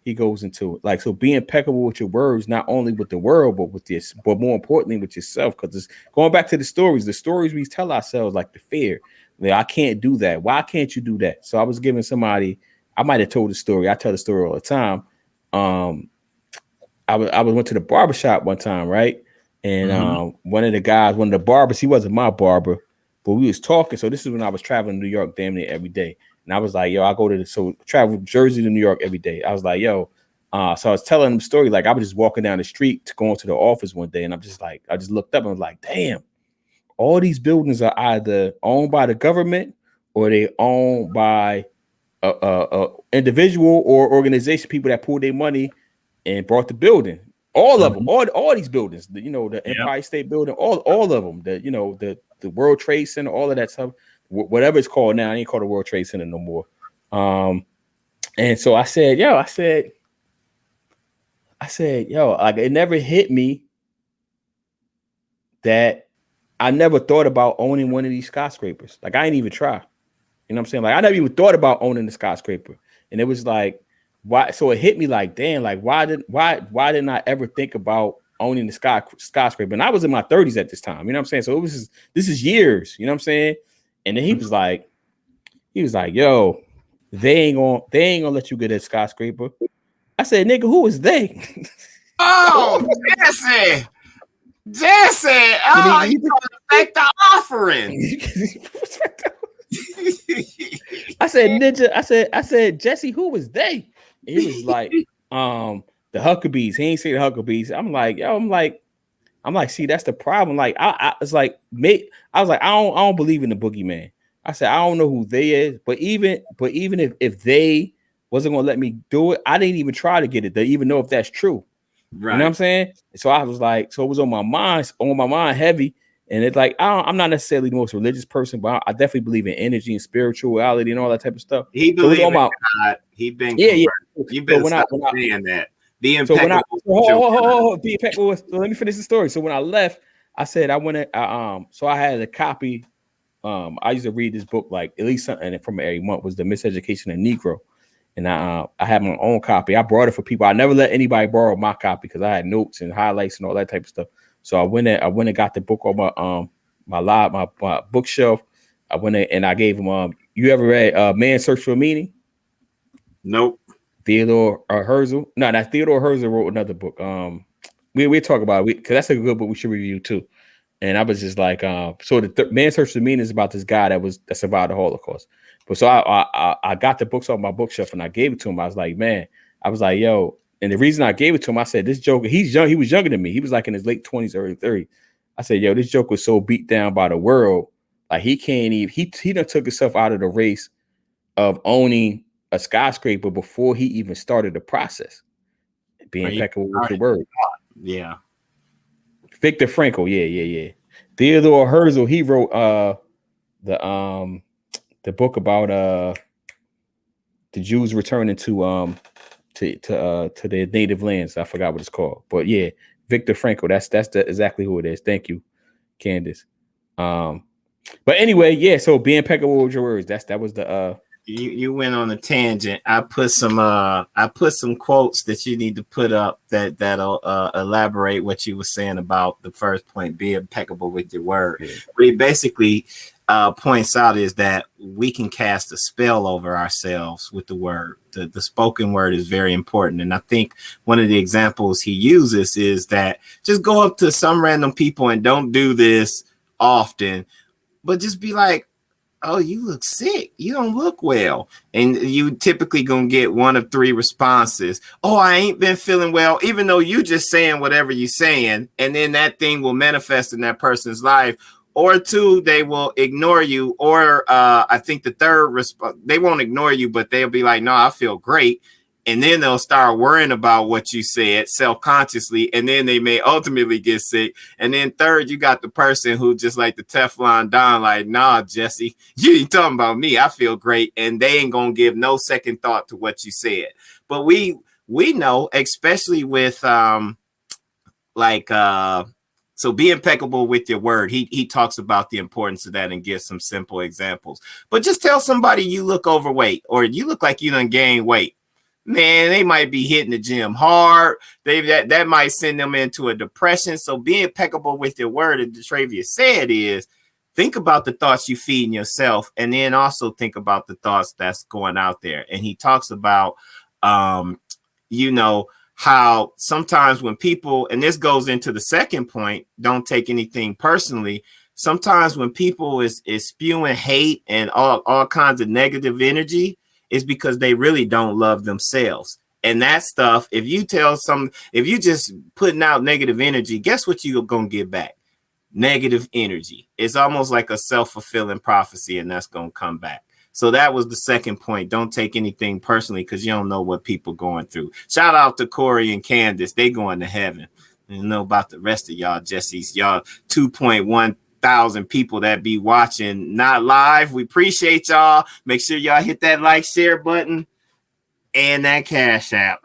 He goes into it. Like, so be impeccable with your words, not only with the world, but more importantly with yourself. Because it's going back to the stories we tell ourselves, like the fear. Like, I can't do that. Why can't you do that? So I was giving somebody, I might have told the story. I tell the story all the time. I went to the barbershop one time, right? And one of the barbers, he wasn't my barber, but we was talking. So this is when I was traveling to New York damn near every day. And I was like, yo, I go to travel from Jersey to New York every day. I was like, yo, so I was telling him the story. Like I was just walking down the street to go into the office one day. And I'm just like, I just looked up and was like, damn, all these buildings are either owned by the government or they owned by a individual or organization, people that pulled their money and bought the building. All of them, all these buildings, the Empire State Building, all of them, the World Trade Center, all of that stuff. Whatever it's called now, I ain't called the World Trade Center no more. And so I said, yo, like it never hit me that I never thought about owning one of these skyscrapers. Like I ain't even try. You know what I'm saying? Like I never even thought about owning the skyscraper. And it was like, why? So it hit me like, damn, like why didn't I ever think about owning the skyscraper? And I was in my 30s at this time. You know what I'm saying? So this is years. You know what I'm saying? And then he was like, yo, they ain't gonna let you get a skyscraper. I said, nigga, who is they? Oh, Jesse. Oh, you gonna affect the offering. I said, Ninja. I said, Jesse, who was they? And he was like, the Huckabees. He ain't say the Huckabees. I'm like, yo, I'm like, see, that's the problem. Like, I it's like, I was like, I don't believe in the boogeyman. I said, I don't know who they is, but even if they wasn't gonna let me do it, I didn't even try to get it to even know if that's true. Right. You know what I'm saying? So I was like, so it was on my mind heavy. And it's like, I'm not necessarily the most religious person, but I definitely believe in energy and spirituality and all that type of stuff. He believes in God. He been You better stop saying that. Be impeccable. Be impeccable. So let me finish the story. So when I left, I said so I had a copy. I used to read this book like at least something from every month was The Miseducation of Negro. And I had my own copy. I brought it for people. I never let anybody borrow my copy because I had notes and highlights and all that type of stuff. So I went and got the book on my bookshelf. I went in and I gave him you ever read Man's Search for Meaning? Nope. Theodore Herzl. No, that Theodore Herzl wrote another book. We talk about it because that's a good book we should review too. And I was just like, so the Man's Search for Meaning is about this guy that survived the Holocaust. But so I got the books off my bookshelf and I gave it to him. I was like, man, yo. And the reason I gave it to him, I said, this joker, he's young. He was younger than me. He was like in his late 20s, early 30s. I said, yo, this joker was so beat down by the world. Like he can't even, he done took himself out of the race of owning a skyscraper before he even started the process. Being impeccable with your word. Yeah. Viktor Frankl. Yeah. Theodore Herzl, he wrote the book about the Jews returning to their native lands. I forgot what it's called, but yeah, Viktor Frankl. That's exactly who it is. Thank you, Candace. But anyway, yeah. So be impeccable with your words. That was the You went on a tangent. I put some quotes that you need to put up that'll elaborate what you were saying about the first point. Be impeccable with your word. Yeah. What he basically points out is that we can cast a spell over ourselves with the word. The spoken word is very important. And I think one of the examples he uses is that just go up to some random people and don't do this often, but just be like, oh, you look sick. You don't look well. And you typically gonna get one of three responses. Oh, I ain't been feeling well, even though you just saying whatever you're saying. And then that thing will manifest in that person's life. Or two, they will ignore you. Or I think the third response, they won't ignore you, but they'll be like, no, I feel great. And then they'll start worrying about what you said self-consciously. And then they may ultimately get sick. And then third, you got the person who just like the Teflon Don, like, nah, Jesse, you ain't talking about me. I feel great. And they ain't going to give no second thought to what you said. But we know, especially with so be impeccable with your word. He talks about the importance of that and gives some simple examples. But just tell somebody you look overweight or you look like you done gained weight. Man, they might be hitting the gym hard. That might send them into a depression. So be impeccable with your word, as Detravia said, is think about the thoughts you feed in yourself, and then also think about the thoughts that's going out there. And he talks about, how sometimes when people, and this goes into the second point, don't take anything personally. Sometimes when people is spewing hate and all kinds of negative energy, is because they really don't love themselves. And that stuff, if you just putting out negative energy, guess what you're going to get back? Negative energy. It's almost like a self-fulfilling prophecy, and that's going to come back. So that was the second point. Don't take anything personally because you don't know what people going through. Shout out to Corey and Candace. They going to heaven. You know about the rest of y'all, Jesse's, y'all 2.1 thousand people that be watching not live. We appreciate y'all. Make sure y'all hit that like, share button and that Cash App.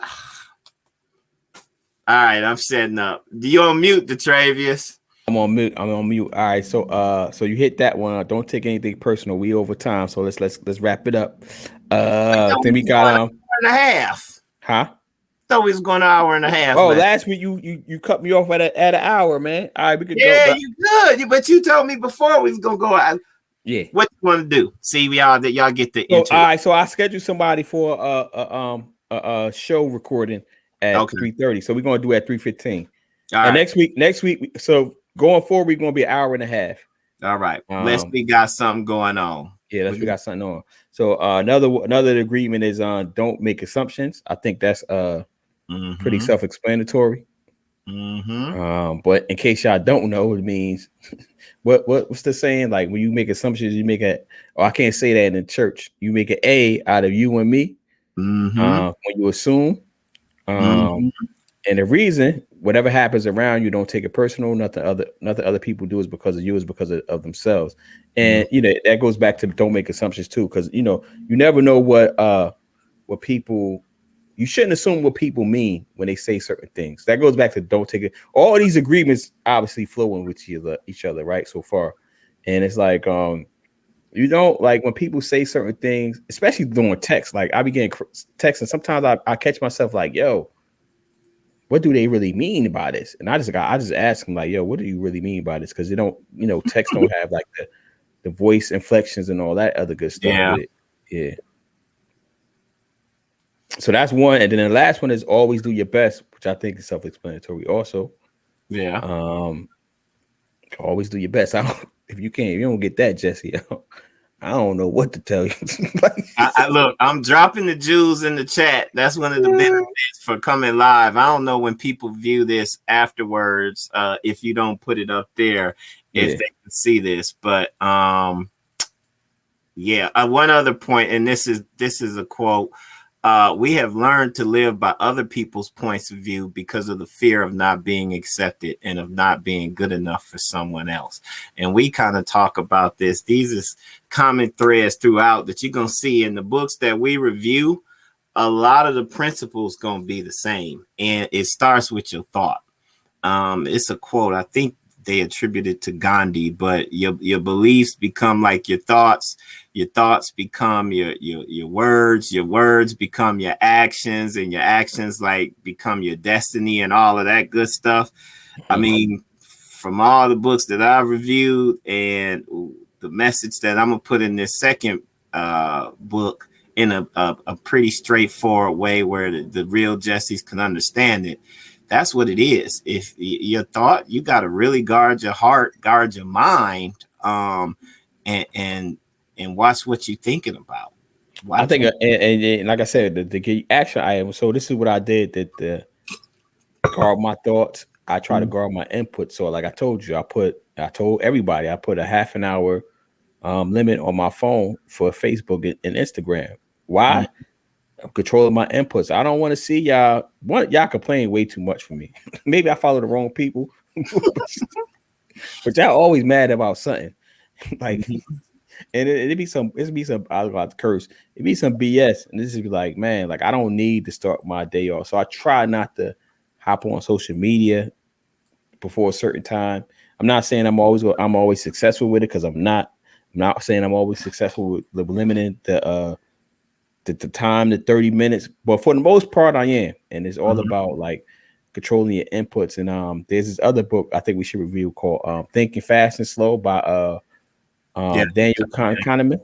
All right, I'm setting up. Do you on mute, Detravius? I'm on mute. All right, so you hit that one. Don't take anything personal. We over time, so let's wrap it up. Then we got an hour and a half. Huh? Thought we was going an hour and a half. Oh, last week you cut me off at an hour, man. All right, we could go. Yeah, you good. But you told me before we was gonna go out. Yeah. What you want to do? See, y'all get the intro. All right, so I scheduled somebody for a show recording, at 3:30. So we're gonna do at 3:15. And next week, so going forward, we're gonna be an hour and a half. All right. Leslie got something going on. Yeah, we got something on. So another agreement is don't make assumptions. I think that's pretty self-explanatory. But in case y'all don't know, it means what's the saying? Like when you make assumptions, you make I can't say that in the church. You make an A out of you and me. When you assume. And the reason whatever happens around you, don't take it personal. Nothing other people do is because of you, is because of themselves. And that goes back to don't make assumptions too, because you never know what people. You shouldn't assume what people mean when they say certain things. That goes back to don't take it. All these agreements obviously flowing with each other, right? So far, and it's like you don't like when people say certain things, especially during text. Like I be getting texts, and sometimes I catch myself like, yo, what do they really mean by this? And I just ask them like, yo, what do you really mean by this? Because they don't, text don't have like the voice inflections and all that other good stuff with it. Yeah. So that's one. And then the last one is always do your best, which I think is self-explanatory also. Yeah. Always do your best. If you don't get that, Jesse, I don't know what to tell you. Look, I'm dropping the jewels in the chat. That's one of the benefits for coming live. I don't know when people view this afterwards, if you don't put it up there, if they can see this. But one other point, and this is a quote. We have learned to live by other people's points of view because of the fear of not being accepted and of not being good enough for someone else. And we kind of talk about this. These is common threads throughout that you're going to see in the books that we review. A lot of the principles going to be the same. And it starts with your thought. It's a quote. I think they attribute it to Gandhi, but your beliefs become like your thoughts become your words become your actions, and your actions like become your destiny and all of that good stuff. I mean, from all the books that I reviewed and the message that I'm gonna put in this second book in a pretty straightforward way where the real Jessies can understand it. That's what it is. If your thought, you got to really guard your heart, guard your mind, and watch what you're thinking about. I think, and like I said, the action item. So this is what I did. That guard my thoughts. I try to guard my input. So like I told you, I told everybody I put a half an hour limit on my phone for Facebook and Instagram. Why? I'm controlling my inputs. I don't want to see y'all. Y'all complain way too much for me. Maybe I follow the wrong people, but y'all always mad about something. Like, and it'd be some. I was about to curse. It'd be some BS, and this is like, man, like I don't need to start my day off. So I try not to hop on social media before a certain time. I'm not saying I'm always successful with it, because I'm not. I'm not saying I'm always successful with limiting the time to 30 minutes, but for the most part I am. And it's all about like controlling your inputs. And there's this other book I think we should review called Thinking Fast and Slow by Daniel Kahneman.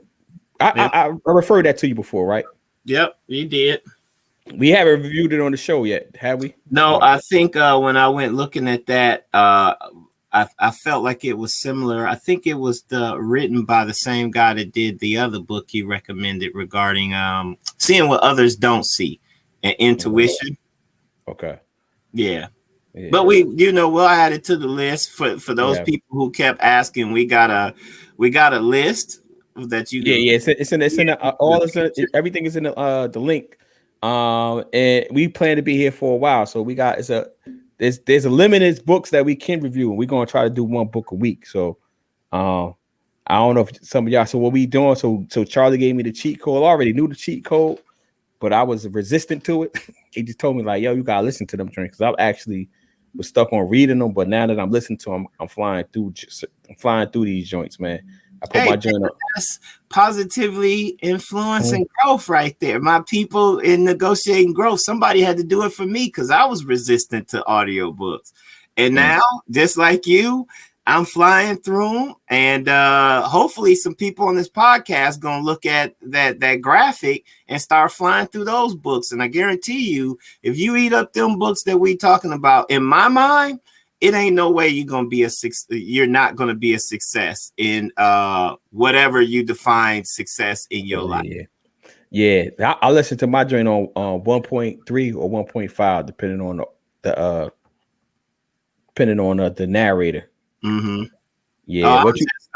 I referred that to you before, right? Yep, you did. We haven't reviewed it on the show yet, have we? No, I think when I went looking at that, I felt like it was similar. I think it was written by the same guy that did the other book he recommended regarding seeing what others don't see and intuition. Okay. Yeah. But we'll add it to the list for those people who kept asking. We got a list that you everything is in the link. And we plan to be here for a while, so we got there's a limited books that we can review, and we're gonna try to do one book a week. So I don't know if some of y'all. So what we doing? So Charlie gave me the cheat code. I already knew the cheat code, but I was resistant to it. He just told me like, "Yo, you gotta listen to them drinks." Because I actually was stuck on reading them, but now that I'm listening to them, I'm flying through these joints, man. I put my joint up. That's positively influencing growth right there. My people in negotiating growth, somebody had to do it for me because I was resistant to audiobooks. And now, just like you, I'm flying through them, and hopefully some people on this podcast gonna look at that graphic and start flying through those books. And I guarantee you, if you eat up them books that we talking about, in my mind, it ain't no way you're not gonna be a success in whatever you define success in your life. Yeah, I listen to my joint on 1.3 or 1.5, depending on the narrator. Mm-hmm. Yeah,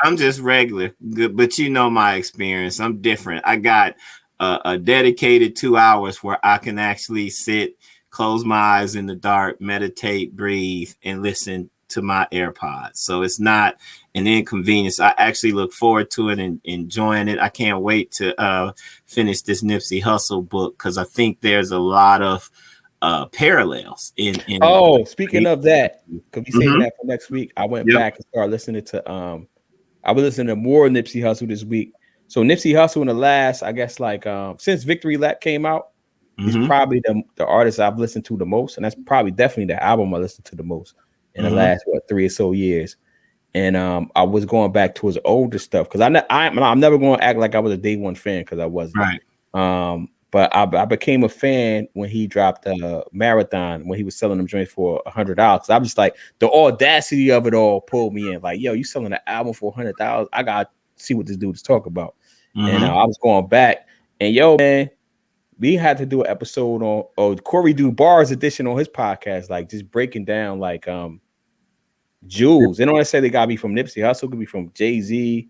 I'm just regular, but you know my experience. I'm different. I got a dedicated 2 hours where I can actually sit, close my eyes in the dark, meditate, breathe, and listen to my AirPods. So it's not an inconvenience. I actually look forward to it and enjoying it. I can't wait to finish this Nipsey Hussle book because I think there's a lot of parallels in speaking of that, could we saving that for next week? I went back and started listening to I was listening to more Nipsey Hussle this week. So Nipsey Hussle in the last, I guess, like since Victory Lap came out, he's probably the artist I've listened to the most, and that's probably definitely the album I listened to the most in the last 3 or so years. And I was going back to his older stuff because I'm never going to act like I was a day one fan because I wasn't. Right. But I became a fan when he dropped a Marathon, when he was selling them joints for $100. I'm just like, the audacity of it all pulled me in. Like, yo, you selling an album for $100? I got to see what this dude is talking about. And I was going back, and yo, man, we had to do an episode on Corey do Bars edition on his podcast, like just breaking down like jewels. They don't necessarily gotta be from Nipsey Hussle, could be from Jay-Z.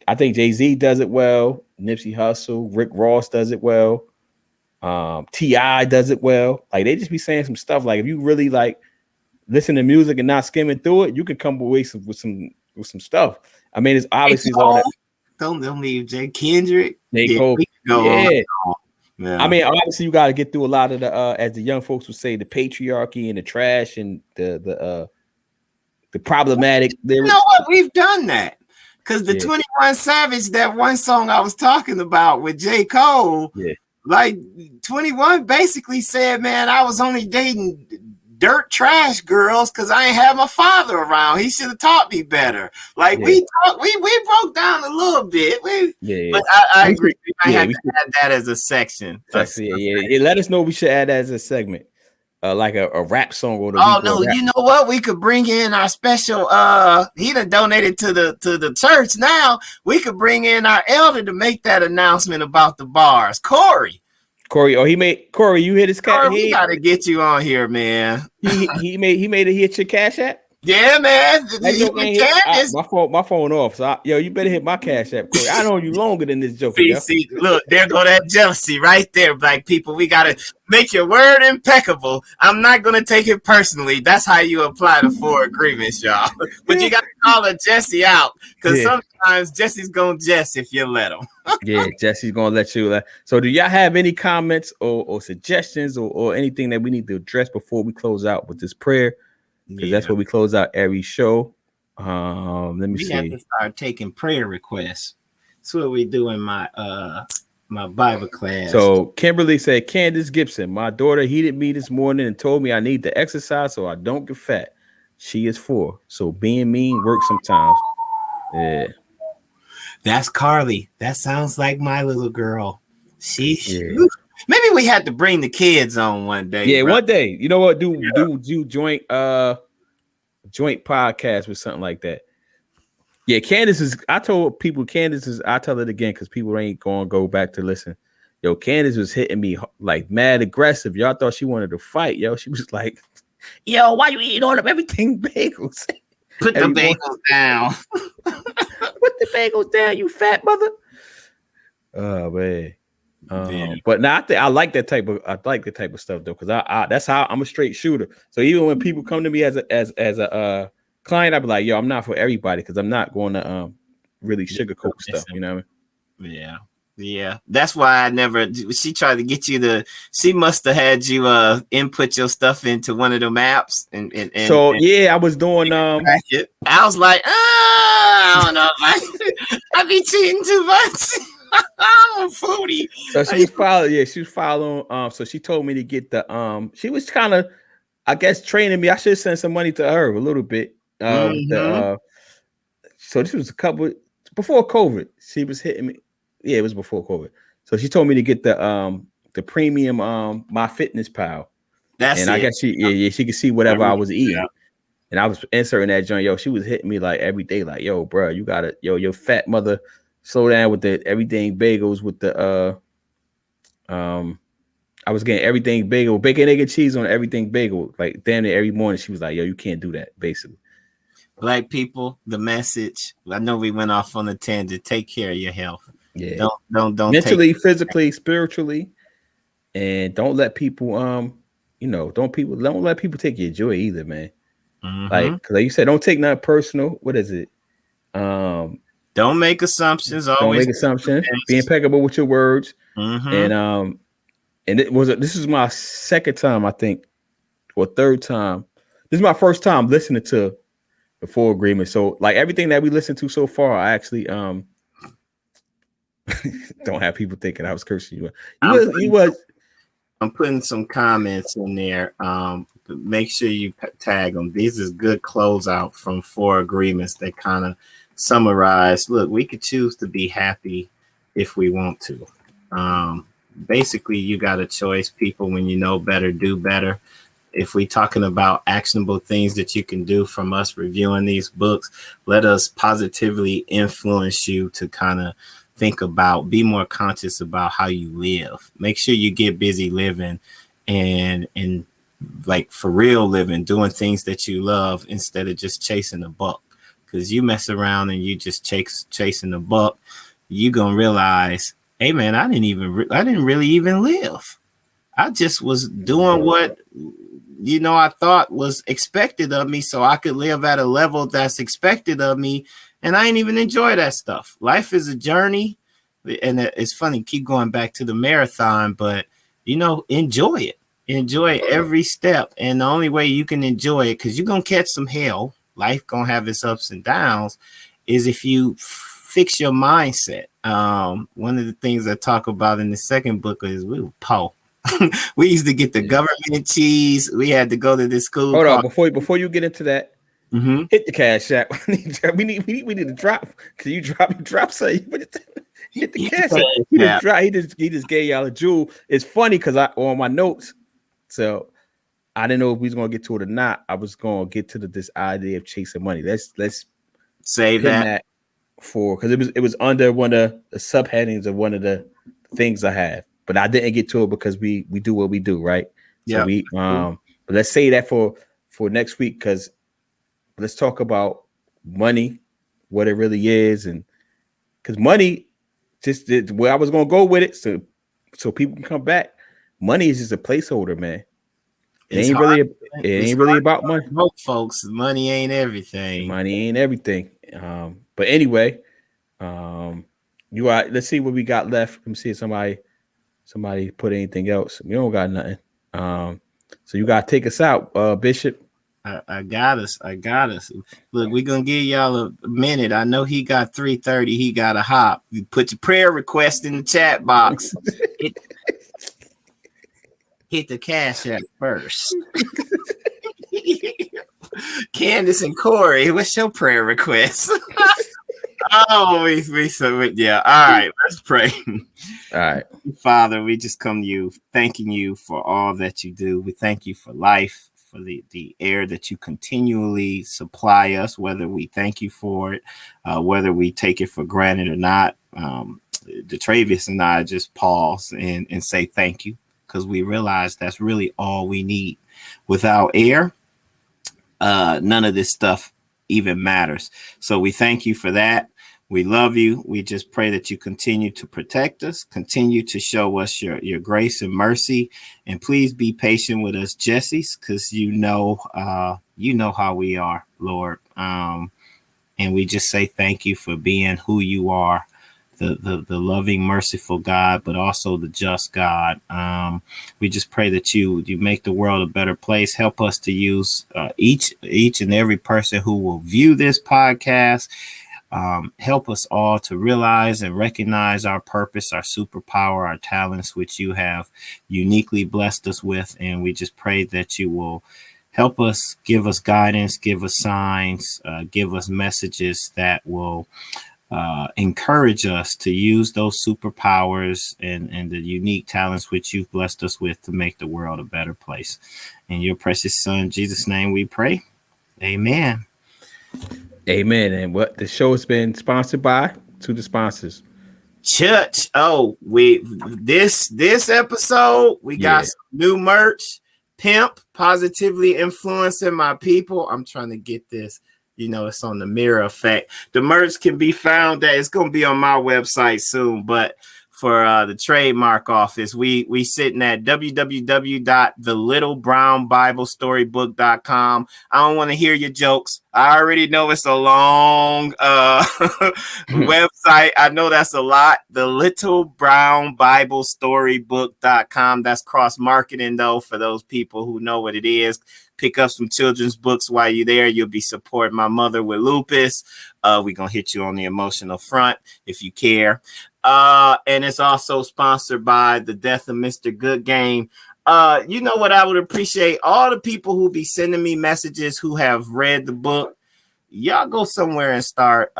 I think Jay-Z does it well. Nipsey Hussle, Rick Ross does it well. T.I. does it well. Like they just be saying some stuff. Like if you really like listen to music and not skimming through it, you can come away with some stuff. I mean, it's obviously all that. Don't leave Jay Kendrick. Yeah. Yeah. I mean, obviously you got to get through a lot of the as the young folks would say, the patriarchy and the trash and the problematic lyrics. You know what? We've done that. Because the 21 Savage, that one song I was talking about with J. Cole, like 21 basically said, man, I was only dating dirt trash girls because I ain't have my father around. He should have taught me better. Like we broke down a little bit. But I agree. We might have to add that as a section. Let us know. We should add that as a segment. Like a rap song or you know what? We could bring in our special he done donated to the church. Now we could bring in our elder to make that announcement about the bars. Corey, you hit his cat. We gotta get you on here, man. he made it hit your Cash App. Yeah, man. My phone off. So you better hit my Cash App, Corey. I know you longer than this joke. See, look, there go that jealousy right there, black people. We gotta make your word impeccable. I'm not gonna take it personally. That's how you apply the 4 agreements, y'all. But you gotta call a Jesse out because sometimes Jesse's gonna Jess if you let him. Jesse's gonna let you. So, do y'all have any comments or suggestions or anything that we need to address before we close out with this prayer? Because that's what we close out every show. Let me see. We have to start taking prayer requests. That's what we do in my my Bible class. So Kimberly said, Candace Gibson, my daughter heated me this morning and told me I need to exercise so I don't get fat. She is 4, so being mean works sometimes. Yeah. That's Carly. That sounds like my little girl. Maybe we had to bring the kids on one day. Yeah, one day. You know what? Do joint podcast with something like that. Yeah, Candace is. I told people Candace is. I tell it again because people ain't gonna go back to listen. Yo, Candace was hitting me like mad aggressive. Y'all thought she wanted to fight. Yo, she was like, "Yo, why you eating all of everything bagels? Put the bagels down. Put the bagels down, you fat mother." Oh man. But now I like that type of stuff though, because I that's how I'm a straight shooter. So even when people come to me as a client, I be like, yo, I'm not for everybody because I'm not going to really sugarcoat stuff. You know what I mean? Yeah. That's why I never. She tried to get you she must have had you input your stuff into one of them apps and I was doing I was like, I don't know, I be cheating too much. I'm a foodie. So she was following. So she told me to get the she was kind of, I guess, training me. I should send some money to her a little bit. With the so this was a couple before COVID. She was hitting me. Yeah, it was before COVID. So she told me to get the premium My Fitness Pal. That's And I it. guess she could see whatever I was eating. And I was inserting that joint. Yo, she was hitting me like every day, like, yo, bro, you gotta, yo, your fat mother, slow down with the everything bagels with the I was getting everything bagel, bacon, egg, and cheese on everything bagel. Like damn near every morning. She was like, yo, you can't do that, basically. Black people, the message. I know we went off on a tangent. Take care of your health. Yeah. Don't mentally, physically, spiritually, and don't let people don't let people take your joy either, man. Like you said, don't take nothing personal. What is it? Don't make assumptions. Don't make assumptions. Be impeccable with your words. And this is my second time, I think, or third time. This is my first time listening to the full agreement. So like everything that we listened to so far, I actually don't have people thinking I was cursing you. You was. I'm putting some comments in there. Make sure you tag them. These is good closeout from 4 agreements that kind of summarize. Look, we could choose to be happy if we want to. Basically, you got a choice, people. When you know better, do better. If we're talking about actionable things that you can do from us reviewing these books, let us positively influence you to kind of think about, be more conscious about how you live. Make sure you get busy living and like for real living, doing things that you love instead of just chasing a buck. Because you mess around and you just chasing the buck, you gonna realize, hey man, I didn't really even live. I just was doing what I thought was expected of me, so I could live at a level that's expected of me. And I ain't even enjoy that stuff. Life is a journey. And it's funny, keep going back to the marathon, but, enjoy it. Enjoy every step. And the only way you can enjoy it, because you're going to catch some hell, life going to have its ups and downs, is if you fix your mindset. One of the things I talk about in the second book is we were poor. We used to get the government cheese. We had to go to this school. Hold on, before you get into that. Hit the cash app. we need to drop. Can you drop something? Hit the cash app. He just gave y'all a jewel. It's funny because I on my notes, so I didn't know if we was gonna get to it or not. I was gonna get to this idea of chasing money. Let's save that for because it was under one of the subheadings of one of the things I have, but I didn't get to it because we do what we do, right? So we but let's say that for next week because. Let's talk about money, what it really is, and because money, just where I was gonna go with it, so people can come back. Money is just a placeholder, man. It ain't really about money, folks. Money ain't everything. Money ain't everything. But anyway, let's see what we got left. Let me see if somebody put anything else. We don't got nothing. So you gotta take us out, Bishop. I got us. Look, we're gonna give y'all a minute. I know he got 3:30. He got a hop. You put your prayer request in the chat box. Hit the cash app first. Candace and Corey, what's your prayer request? Yeah. All right, let's pray. All right, Father, we just come to you, thanking you for all that you do. We thank you for life. For the air that you continually supply us, whether we thank you for it, whether we take it for granted or not. Detravius and I just pause and say thank you because we realize that's really all we need. Without air, none of this stuff even matters. So we thank you for that. We love you. We just pray that you continue to protect us, continue to show us your grace and mercy, and please be patient with us, Jessies, because you know how we are, Lord. And we just say thank you for being who you are, the loving, merciful God, but also the just God. We just pray that you make the world a better place. Help us to use each and every person who will view this podcast. Help us all to realize and recognize our purpose, our superpower, our talents, which you have uniquely blessed us with. And we just pray that you will help us, give us guidance, give us signs, give us messages that will encourage us to use those superpowers and the unique talents which you've blessed us with to make the world a better place. In your precious son, Jesus' name we pray. Amen. Amen. And what the show has been sponsored by, to the sponsors. Church. Oh, this episode, we got some new merch. Pimp, positively influencing my people. I'm trying to get this. You know, it's on the mirror effect. The merch can be found it's going to be on my website soon, but for the trademark office, we sitting at www.thelittlebrownbiblestorybook.com. I don't want to hear your jokes. I already know it's a long website. I know that's a lot. thelittlebrownbiblestorybook.com. That's cross marketing though for those people who know what it is. Pick up some children's books while you're there. You'll be supporting my mother with lupus. We're going to hit you on the emotional front if you care. And it's also sponsored by the Death of Mr. Good Game. You know what I would appreciate? All the people who be sending me messages who have read the book. Y'all go somewhere and start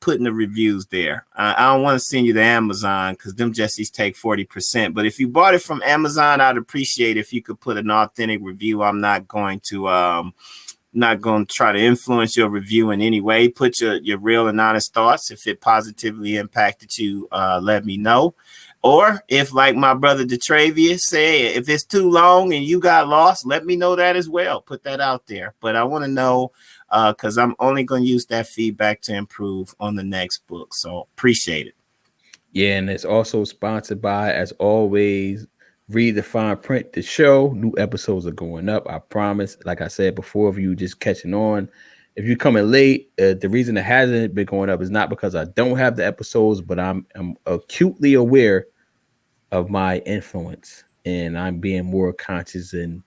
putting the reviews there. I don't want to send you to Amazon because them Jessies take 40%. But if you bought it from Amazon, I'd appreciate if you could put an authentic review. I'm not going to try to influence your review in any way. Put your real and honest thoughts. If it positively impacted you, let me know. Or if, like my brother Detravius said, if it's too long and you got lost, let me know that as well. Put that out there. But I want to know because I'm only going to use that feedback to improve on the next book. So appreciate it. Yeah, and it's also sponsored by, as always, Read the Fine Print, the show. New episodes are going up. I promise. Like I said before, if you just catching on, if you're coming late, the reason it hasn't been going up is not because I don't have the episodes, but I'm acutely aware of my influence, and I'm being more conscious and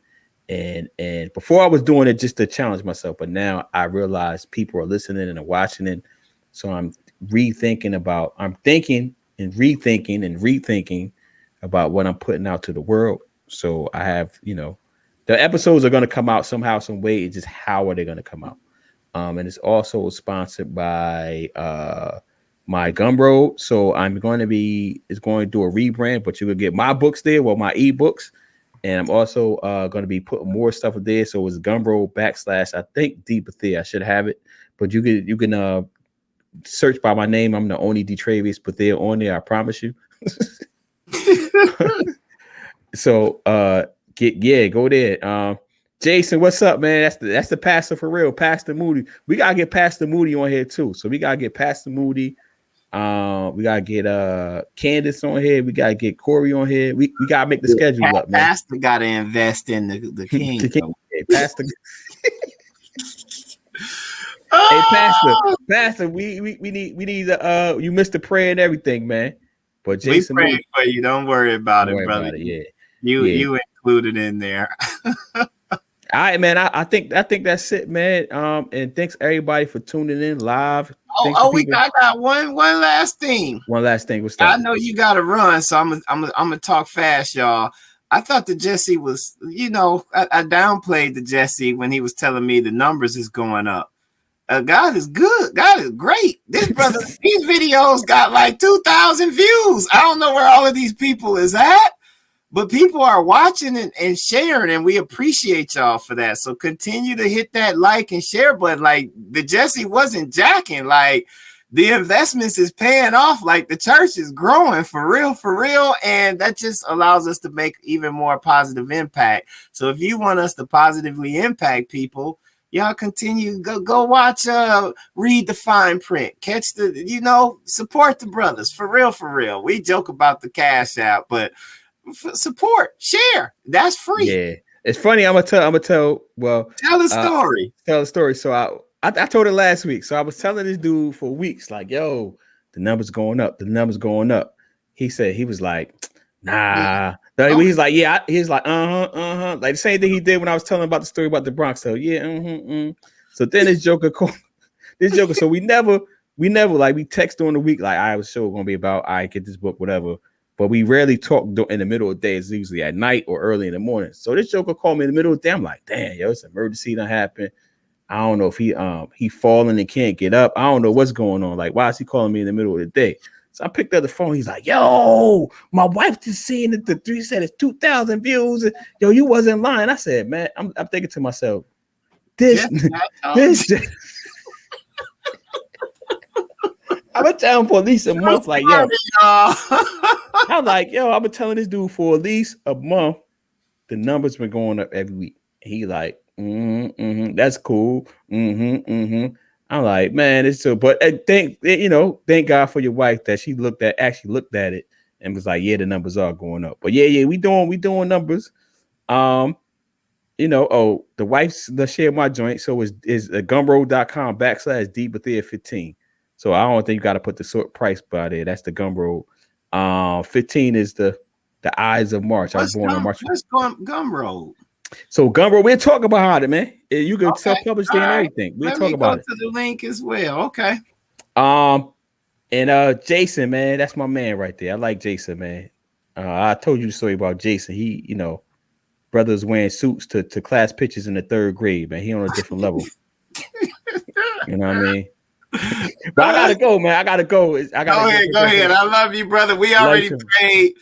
before I was doing it just to challenge myself, but now I realize people are listening and are watching it. So I'm thinking and rethinking about what I'm putting out to the world. So I have, the episodes are going to come out somehow, some way. It's just how are they going to come out? And it's also sponsored by my Gumroad. So I'm going to do a rebrand, but you can get my books there, my ebooks. And I'm also going to be putting more stuff there. So it's Gumroad / I think Deeper there. I should have it, but you can search by my name. I'm the only Detravius Bethea on there. I promise you. So go there. Jason, what's up, man? That's the pastor for real, Pastor Moody. We gotta get Pastor Moody on here too. So we gotta get Pastor Moody. We gotta get Candace on here. We gotta get Corey on here. We gotta make the schedule up, man. Pastor gotta invest in the king. Hey, Pastor. Hey, Pastor, we need you missed the prayer and everything, man. But Jason, we praying for you. Don't worry about it, brother. About it. Yeah, you included in there. All right, man. I think that's it, man. And thanks everybody for tuning in live. I got one last thing. One last thing. What's that? I know you got to run, so I'm gonna talk fast, y'all. I thought the Jesse was, I downplayed the Jesse when he was telling me the numbers is going up. God is good. God is great. This brother, these videos got like 2,000 views. I don't know where all of these people is at. But people are watching and sharing, and we appreciate y'all for that. So continue to hit that like and share button. Like the Jesse wasn't jacking. Like the investments is paying off. Like the church is growing for real. And that just allows us to make even more positive impact. So if you want us to positively impact people, y'all continue, go watch, read the fine print, catch support the brothers for real. We joke about the Cash App, but support, share. That's free. Yeah, it's funny. I'm gonna tell. Well, tell a story. Tell a story. So I told it last week. So I was telling this dude for weeks, like, yo, the number's going up. The number's going up. He was like, nah. Yeah. He's like, yeah. He's like, like the same thing he did when I was telling about the story about the Bronx. So yeah, So then this joker called. So we never like we text during the week like I was sure gonna be about I get this book whatever. but we rarely talk in the middle of the day. It's usually at night or early in the morning. So this joker called me in the middle of the day. I'm like, damn, yo, it's an emergency that happened. I don't know if he falling and can't get up. I don't know what's going on. Like, why is he calling me in the middle of the day? So I picked up the phone. He's like, yo, my wife just seen it. The 3 said it's 2,000 views. Yo, you wasn't lying. I said, man, I'm thinking to myself, this. I've been telling him for at least a month. Like, yo, I'm like, yo, I've been telling this dude for at least a month. The numbers been going up every week. He like, that's cool. I'm like, man, it's so. But thank God for your wife that she actually looked at it and was like, yeah, the numbers are going up. But yeah, we doing numbers. The wife's the share my joint. So is gumroad.com/deepathea15. So I don't think you got to put the sort price by there. That's the Gumroad. 15 is the Eyes of March. I was born on March. What's Gumroad? So Gumroad, we'll talk about it, man. You can self-publish there and everything. We'll talk about it. To the link as well. Okay. And Jason, man, that's my man right there. I like Jason, man. I told you the story about Jason. He, brothers wearing suits to class pictures in the 3rd grade, man. He on a different level. You know what I mean? But I gotta go, man. Go ahead. I love you, brother. We already prayed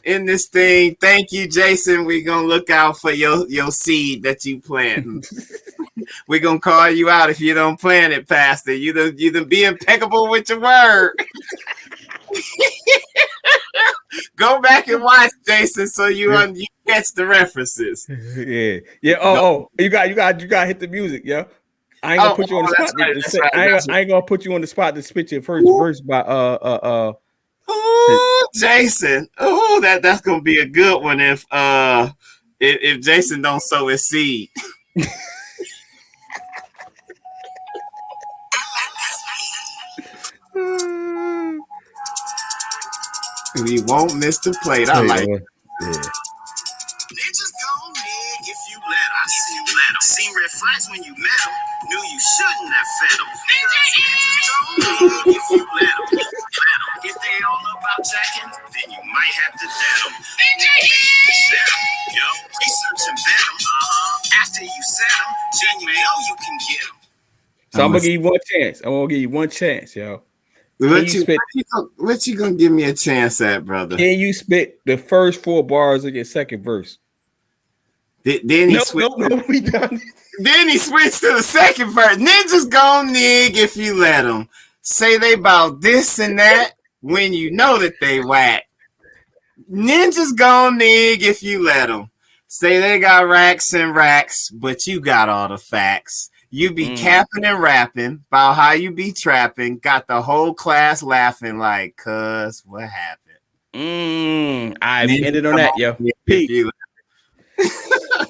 in this thing. Thank you, Jason. We're gonna look out for your seed that you plant. We're gonna call you out if you don't plant it, Pastor. You done be impeccable with your word. Go back and watch, Jason, so you catch the references. Yeah. Oh, you got to hit the music, yeah. I ain't gonna put you on the spot. I ain't gonna put you on the spot to spit your first verse by Jason. Oh, that's gonna be a good one if Jason don't sow his seed. We won't miss the plate. I like it. Ninjas gon' dig if you let them. Seen red flags when you met them. Knew you shouldn't have fed them. Ninjas gon' dig if you let them. If they all about jacking, then you might have to dead them. Yo, research and vet them. After you set them, then you know you can get them. So I'm gonna give you one chance. I'm gonna give you one chance, yo. What you gonna give me a chance at, brother? Can you spit the first 4 bars of your second verse? Then he switched. We done. Then he switched to the second verse. Ninjas gon' nig if you let them. Say they about this and that when you know that they whack. Ninjas gon' nig if you let them. Say they got racks and racks, but you got all the facts. You be capping and rapping about how you be trapping. Got the whole class laughing like, cuz, what happened? I ended on that, yo. Peace.